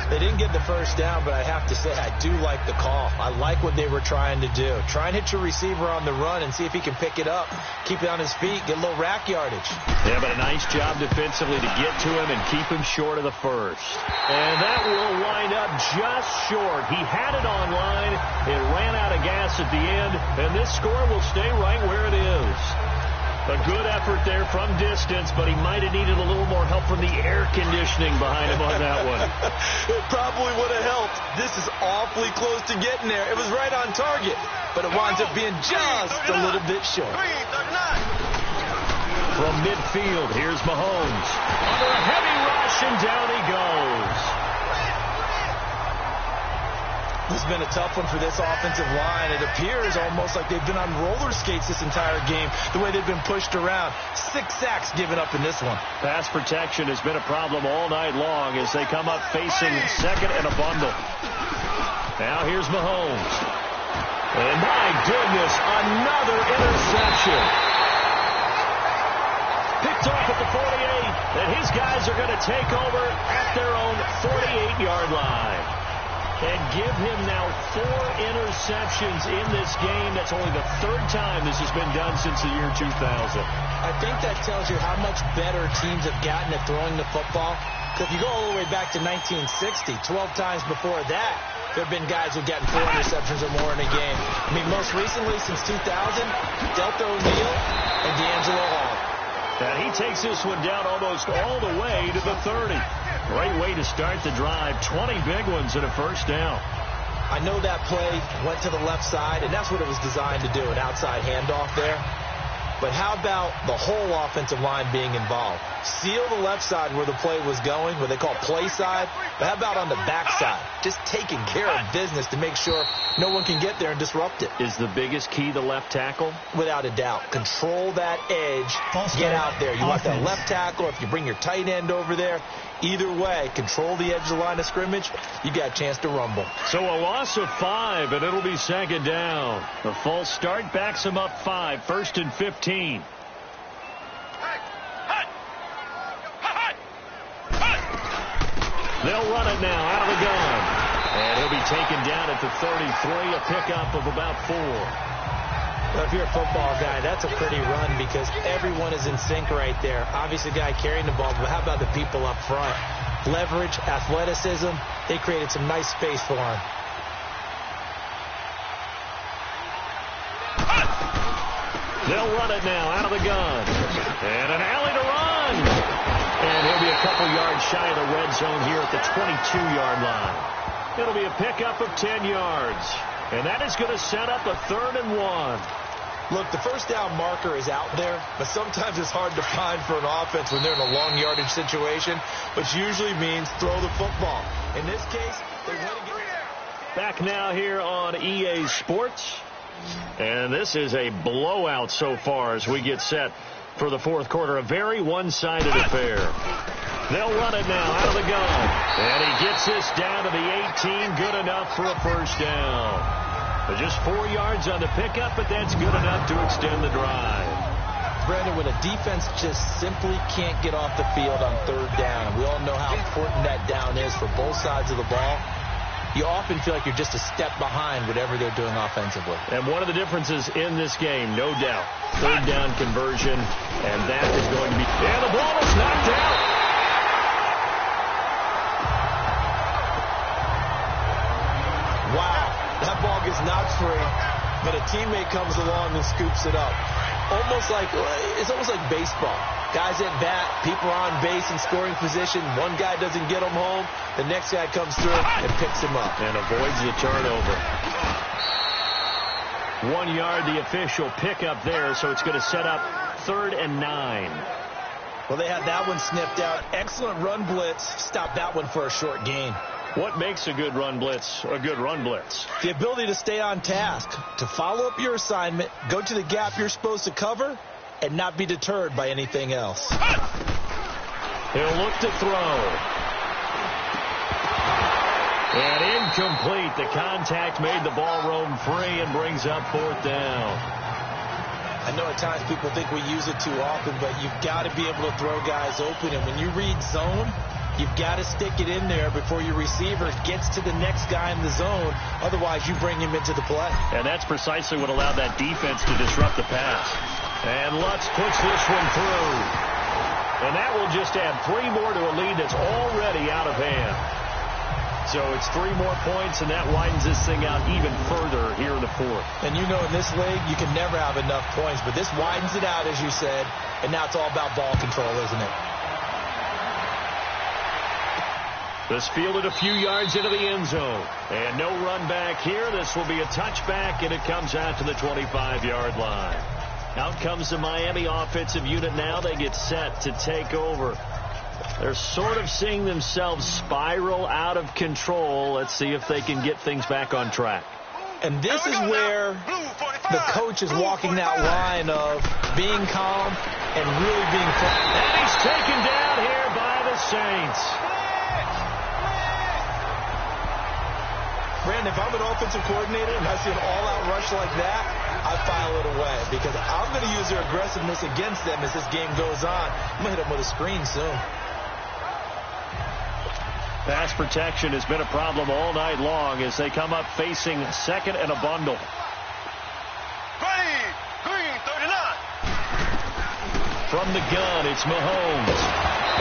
They didn't get the first down, but I have to say I do like the call. I like what they were trying to do. Try and hit your receiver on the run and see if he can pick it up, keep it on his feet, get a little rack yardage. Yeah, but a nice job defensively to get to him and keep him short of the first. And that will wind up just short. He had it on line. It ran out of gas at the end, and this score will stay right where it is. A good effort there from distance, but he might have needed a little more help from the air conditioning behind him on that one. It probably would have helped. This is awfully close to getting there. It was right on target, but it winds up being just a little bit short. From midfield, here's Mahomes. Under a heavy rush, and down he goes. This has been a tough one for this offensive line. It appears almost like they've been on roller skates this entire game, the way they've been pushed around. 6 sacks given up in this one. Pass protection has been a problem all night long as they come up facing 2nd and a bundle. Now here's Mahomes. And my goodness, another interception. Picked off at the 48, and his guys are going to take over at their own 48-yard line. And give him now 4 interceptions in this game. That's only the 3rd time this has been done since the year 2000. I think that tells you how much better teams have gotten at throwing the football. Because if you go all the way back to 1960, 12 times before that, there have been guys who've gotten 4 interceptions or more in a game. I mean, most recently, since 2000, Delta O'Neal and D'Angelo Hall. And he takes this one down almost all the way to the 30. Great way to start the drive. 20 big ones and a first down. I know that play went to the left side, and that's what it was designed to do, an outside handoff there. But how about the whole offensive line being involved? Seal the left side where the play was going, what they call play side. But how about on the back side? Just taking care of business to make sure no one can get there and disrupt it. Is the biggest key the left tackle? Without a doubt. Control that edge. Get out there. You want that left tackle. If you bring your tight end over there, either way, control the edge of the line of scrimmage, you got a chance to rumble. So a loss of 5, and it'll be 2nd down. The false start backs him up 5, 1st and 15. They'll run it now out of the gun. And he'll be taken down at the 33, a pickup of about 4. Well, if you're a football guy, that's a pretty run because everyone is in sync right there. Obviously, the guy carrying the ball, but how about the people up front? Leverage, athleticism, they created some nice space for him. They'll run it now out of the gun. And an alley to run. And he'll be a couple yards shy of the red zone here at the 22-yard line. It'll be a pickup of 10 yards. And that is going to set up a 3rd and 1. Look, the first down marker is out there, but sometimes it's hard to find for an offense when they're in a long yardage situation, which usually means throw the football. In this case, they win again. Back now here on EA Sports. And this is a blowout so far as we get set for the fourth quarter. A very one-sided affair. They'll run it now out of the gun. And he gets this down to the 18. Good enough for a first down. But just 4 yards on the pickup, but that's good enough to extend the drive. Brandon, when a defense just simply can't get off the field on 3rd down, and we all know how important that down is for both sides of the ball, you often feel like you're just a step behind whatever they're doing offensively. And one of the differences in this game, no doubt, 3rd down conversion, and that is going to be... And the ball is knocked out. Wow, that ball gets knocked free, but a teammate comes along and scoops it up. It's almost like baseball. Guys at bat, people are on base in scoring position. One guy doesn't get him home. The next guy comes through and picks him up. And avoids the turnover. 1 yard, the official pickup there, so it's going to set up 3rd and 9. Well, they had that one sniffed out. Excellent run blitz. Stop that one for a short gain. What makes a good run blitz a good run blitz? The ability to stay on task, to follow up your assignment, go to the gap you're supposed to cover, and not be deterred by anything else. He'll look to throw. And incomplete. The contact made the ball roam free and brings up 4th down. I know at times people think we use it too often, but you've got to be able to throw guys open. And when you read zone, you've got to stick it in there before your receiver gets to the next guy in the zone. Otherwise, you bring him into the play. And that's precisely what allowed that defense to disrupt the pass. And Lutz puts this one through. And that will just add 3 more to a lead that's already out of hand. So it's 3 more points, and that widens this thing out even further here in the 4th. And you know in this league, you can never have enough points, but this widens it out, as you said, and now it's all about ball control, isn't it? This fielded a few yards into the end zone. And no run back here. This will be a touchback, and it comes out to the 25-yard line. Out comes the Miami offensive unit now. They get set to take over. They're sort of seeing themselves spiral out of control. Let's see if they can get things back on track. And this is where the coach is walking that line of being calm and really being fun. And he's taken down here by the Saints. Brandon, if I'm an offensive coordinator and I see an all-out rush like that, I file it away because I'm going to use their aggressiveness against them as this game goes on. I'm going to hit them with a screen soon. Pass protection has been a problem all night long as they come up facing 2nd and a bundle. Green 39. From the gun, it's Mahomes.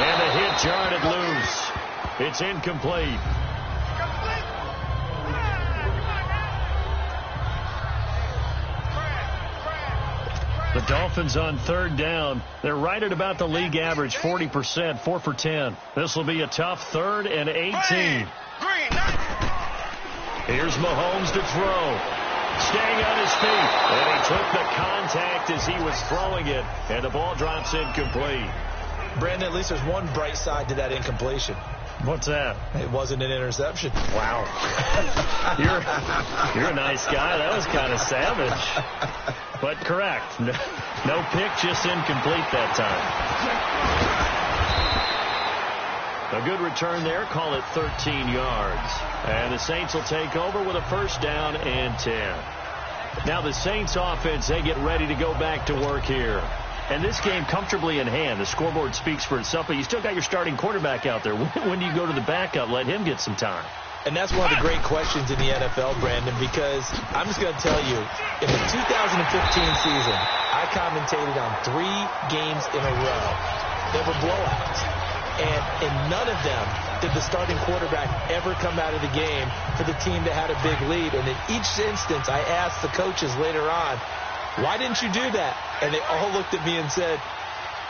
And the hit jarred it loose. It's incomplete. The Dolphins on 3rd down. They're right at about the league average, 40%, 4 for 10. This will be a tough 3rd and 18. Here's Mahomes to throw. Staying on his feet. And he took the contact as he was throwing it. And the ball drops incomplete. Brandon, at least there's one bright side to that incompletion. What's that? It wasn't an interception. Wow. You're a nice guy. That was kind of savage. But correct. No pick, just incomplete that time. A good return there. Call it 13 yards. And the Saints will take over with a first down and 10. Now the Saints offense, they get ready to go back to work here. And this game comfortably in hand. The scoreboard speaks for itself, but you still got your starting quarterback out there. When do you go to the backup? Let him get some time. And that's one of the great questions in the NFL, Brandon, because I'm just going to tell you, in the 2015 season, I commentated on 3 games in a row. They were blowouts. And in none of them did the starting quarterback ever come out of the game for the team that had a big lead. And in each instance, I asked the coaches later on, Why didn't you do that? And they all looked at me and said,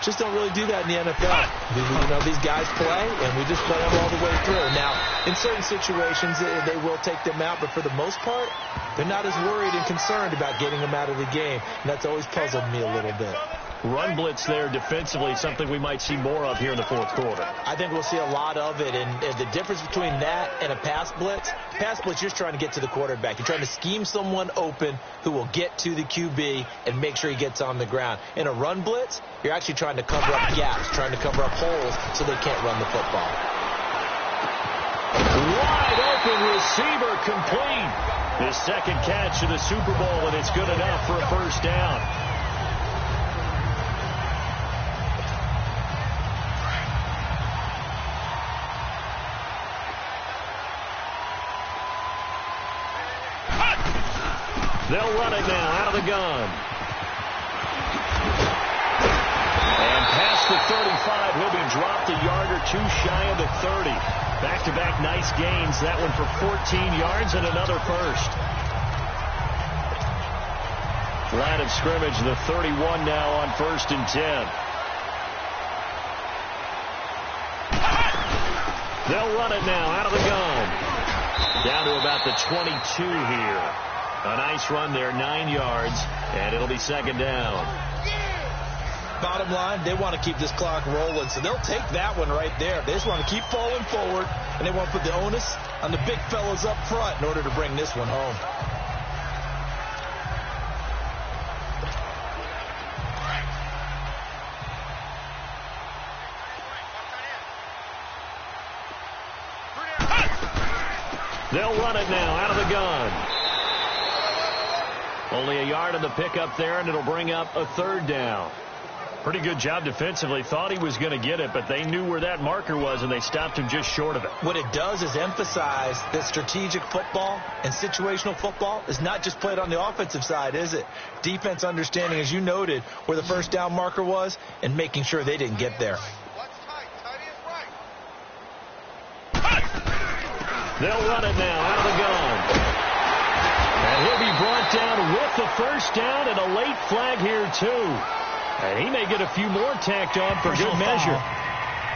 just don't really do that in the NFL. You know, these guys play, and we just play them all the way through. Now, in certain situations, they will take them out, but for the most part, they're not as worried and concerned about getting them out of the game. And that's always puzzled me a little bit. Run blitz there defensively, something we might see more of here in the fourth quarter. I think we'll see a lot of it, and the difference between that and a pass blitz, you're just trying to get to the quarterback. You're trying to scheme someone open who will get to the QB and make sure he gets on the ground. In a run blitz, you're actually trying to cover up gaps, trying to cover up holes so they can't run the football. Wide open receiver complete. His second catch in the Super Bowl, and it's good enough for a first down. They'll run it now out of the gun. And past the 35, he'll be dropped a yard or two shy of the 30. Back-to-back nice gains. That one for 14 yards and another first. Line of scrimmage, the 31 now on 1st and 10. They'll run it now out of the gun. Down to about the 22 here. A nice run there, 9 yards, and it'll be second down. Bottom line, they want to keep this clock rolling, so they'll take that one right there. They just want to keep falling forward, and they want to put the onus on the big fellas up front in order to bring this one home. They'll run it now out of the gun. Only a yard on the pickup there, and it'll bring up a third down. Pretty good job defensively. Thought he was going to get it, but they knew where that marker was, and they stopped him just short of it. What it does is emphasize that strategic football and situational football is not just played on the offensive side, is it? Defense understanding, as you noted, where the first down marker was and making sure they didn't get there. They'll run it now out of the gun. And he'll be brought down with the first down and a late flag here, too. And he may get a few more tacked on for good measure.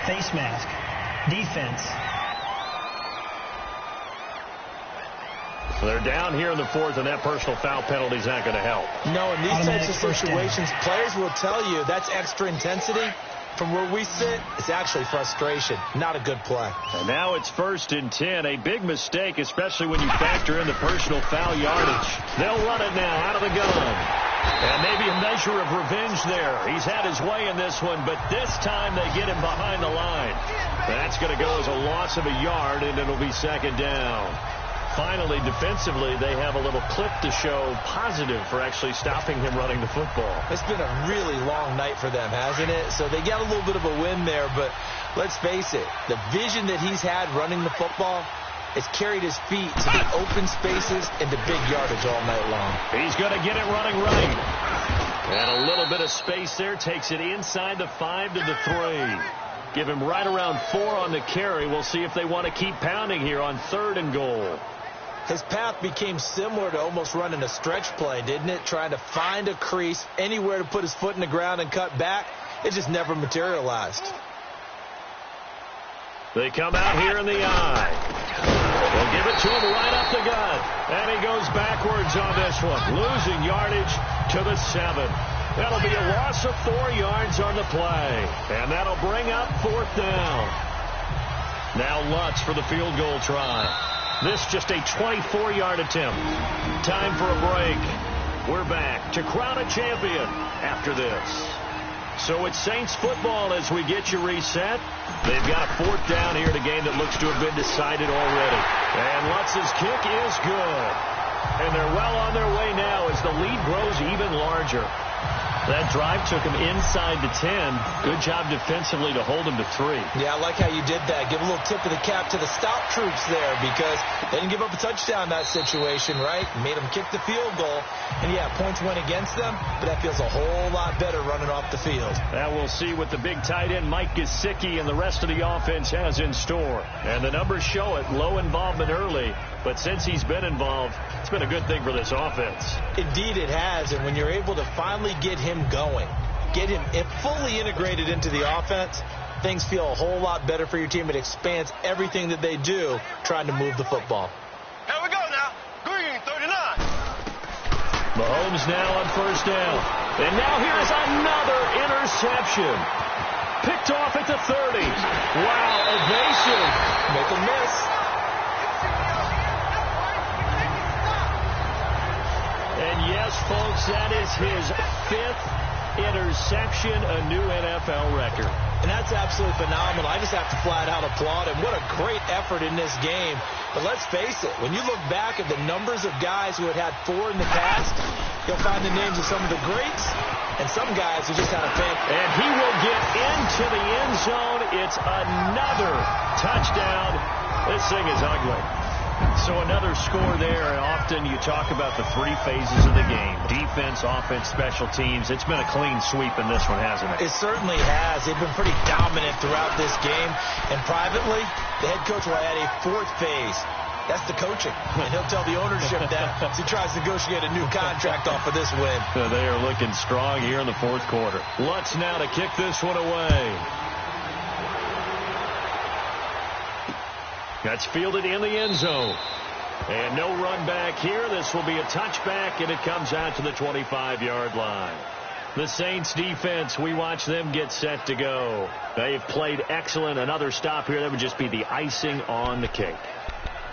Face mask. Defense. So they're down here in the fourth, and that personal foul penalty is not going to help. No, in these types of situations, players will tell you that's extra intensity. From where we sit, it's actually frustration. Not a good play. And now it's 1st and 10. A big mistake, especially when you factor in the personal foul yardage. They'll run it now out of the gun. And maybe a measure of revenge there. He's had his way in this one, but this time they get him behind the line. That's going to go as a loss of a yard, and it'll be second down. Finally, defensively, they have a little clip to show positive for actually stopping him running the football. It's been a really long night for them, hasn't it? So they got a little bit of a win there, but let's face it, the vision that he's had running the football has carried his feet to the open spaces and the big yardage all night long. He's going to get it running right. And a little bit of space there, takes it inside the 5 to the 3. Give him right around 4 on the carry. We'll see if they want to keep pounding here on 3rd and goal. His path became similar to almost running a stretch play, didn't it? Trying to find a crease, anywhere to put his foot in the ground and cut back. It just never materialized. They come out here in the eye. They'll give it to him right up the gut. And he goes backwards on this one. Losing yardage to the 7. That'll be a loss of 4 yards on the play. And that'll bring up 4th down. Now Lutz for the field goal try. This just a 24-yard attempt. Time for a break. We're back to crown a champion after this. So it's Saints football as we get you reset. They've got a 4th down here in a game that looks to have been decided already. And Lutz's kick is good. And they're well on their way now as the lead grows even larger. That drive took him inside the 10. Good job defensively to hold him to 3. Yeah, I like how you did that. Give a little tip of the cap to the stout troops there because they didn't give up a touchdown in that situation, right? Made them kick the field goal. And, yeah, points went against them, but that feels a whole lot better running off the field. Now we'll see what the big tight end Mike Gesicki and the rest of the offense has in store. And the numbers show it. Low involvement early. But since he's been involved, it's been a good thing for this offense. Indeed it has. And when you're able to finally get him going, get him fully integrated into the offense, things feel a whole lot better for your team. It expands everything that they do trying to move the football. Here we go now. Green 39. Mahomes now on first down. And now here's another interception. Picked off at the 30. Wow, evasive. Make a miss. And yes, folks, that is his 5th interception, a new NFL record. And that's absolutely phenomenal. I just have to flat out applaud him. What a great effort in this game. But let's face it, when you look back at the numbers of guys who had 4 in the past, you'll find the names of some of the greats and some guys who just had a fan. And he will get into the end zone. It's another touchdown. This thing is ugly. So another score there, and often you talk about the 3 phases of the game. Defense, offense, special teams. It's been a clean sweep in this one, hasn't it? It certainly has. They've been pretty dominant throughout this game. And privately, the head coach will add a 4th phase. That's the coaching. And he'll tell the ownership that as he tries to negotiate a new contract off of this win. They are looking strong here in the 4th quarter. Lutz now to kick this one away. That's fielded in the end zone. And no run back here. This will be a touchback, and it comes out to the 25-yard line. The Saints defense, we watch them get set to go. They've played excellent. Another stop here, that would just be the icing on the cake.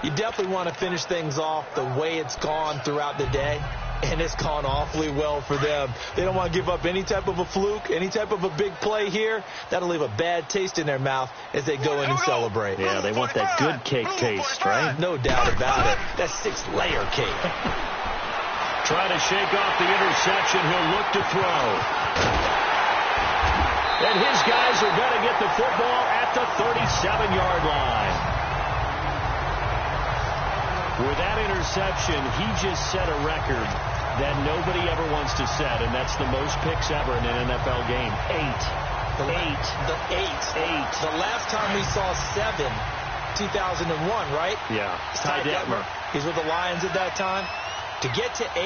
You definitely want to finish things off the way it's gone throughout the day. And it's gone awfully well for them. They don't want to give up any type of a fluke, any type of a big play here. That'll leave a bad taste in their mouth as they go in and celebrate. Yeah, they want that good cake taste, right? No doubt about it. That 6-layer cake. Trying to shake off the interception. He'll look to throw. And his guys are going to get the football at the 37-yard line. With that interception, he just set a record that nobody ever wants to set, and that's the most picks ever in an NFL game. 8. The last time we saw 7, 2001, right? Yeah. Ty Detmer. He's with the Lions at that time. To get to 8,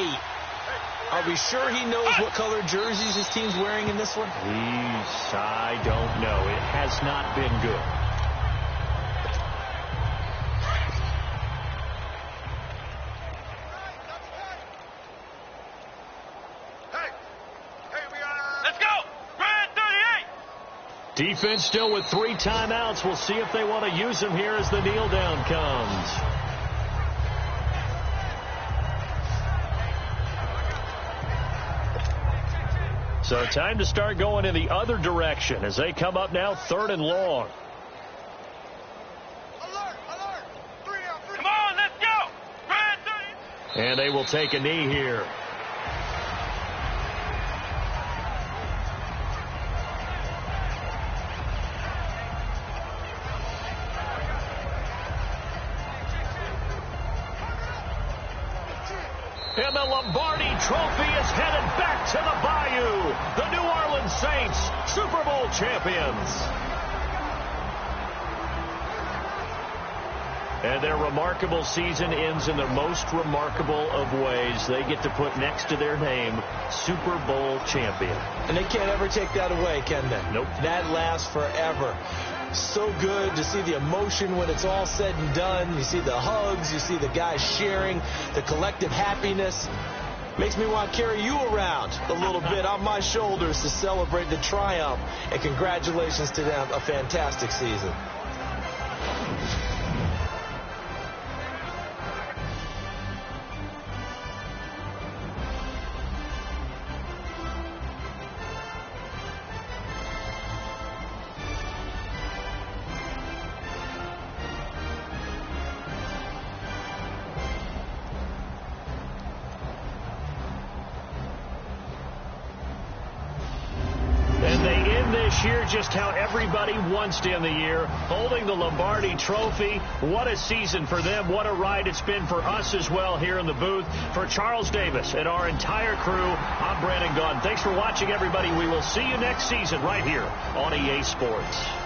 are we sure he knows what color jerseys his team's wearing in this one? I don't know. It has not been good. Defense still with 3 timeouts. We'll see if they want to use them here as the kneel down comes. So time to start going in the other direction as they come up now 3rd and long. Alert! 3 out, 3. Come on, let's go! Red 30. And they will take a knee here. And the Lombardi Trophy is headed back to the Bayou. The New Orleans Saints, Super Bowl champions. And their remarkable season ends in the most remarkable of ways. They get to put next to their name, Super Bowl champion. And they can't ever take that away, can they? Nope. That lasts forever. So good to see the emotion when it's all said and done. You see the hugs, you see the guys sharing, the collective happiness. Makes me want to carry you around a little bit on my shoulders to celebrate the triumph. And congratulations to them, a fantastic season. this year just how everybody wants to end the year, holding the Lombardi Trophy. What a season for them. What a ride it's been for us as well here in the booth. For Charles Davis and our entire crew, I'm Brandon Gaudin. Thanks for watching, everybody. We will see you next season right here on EA Sports.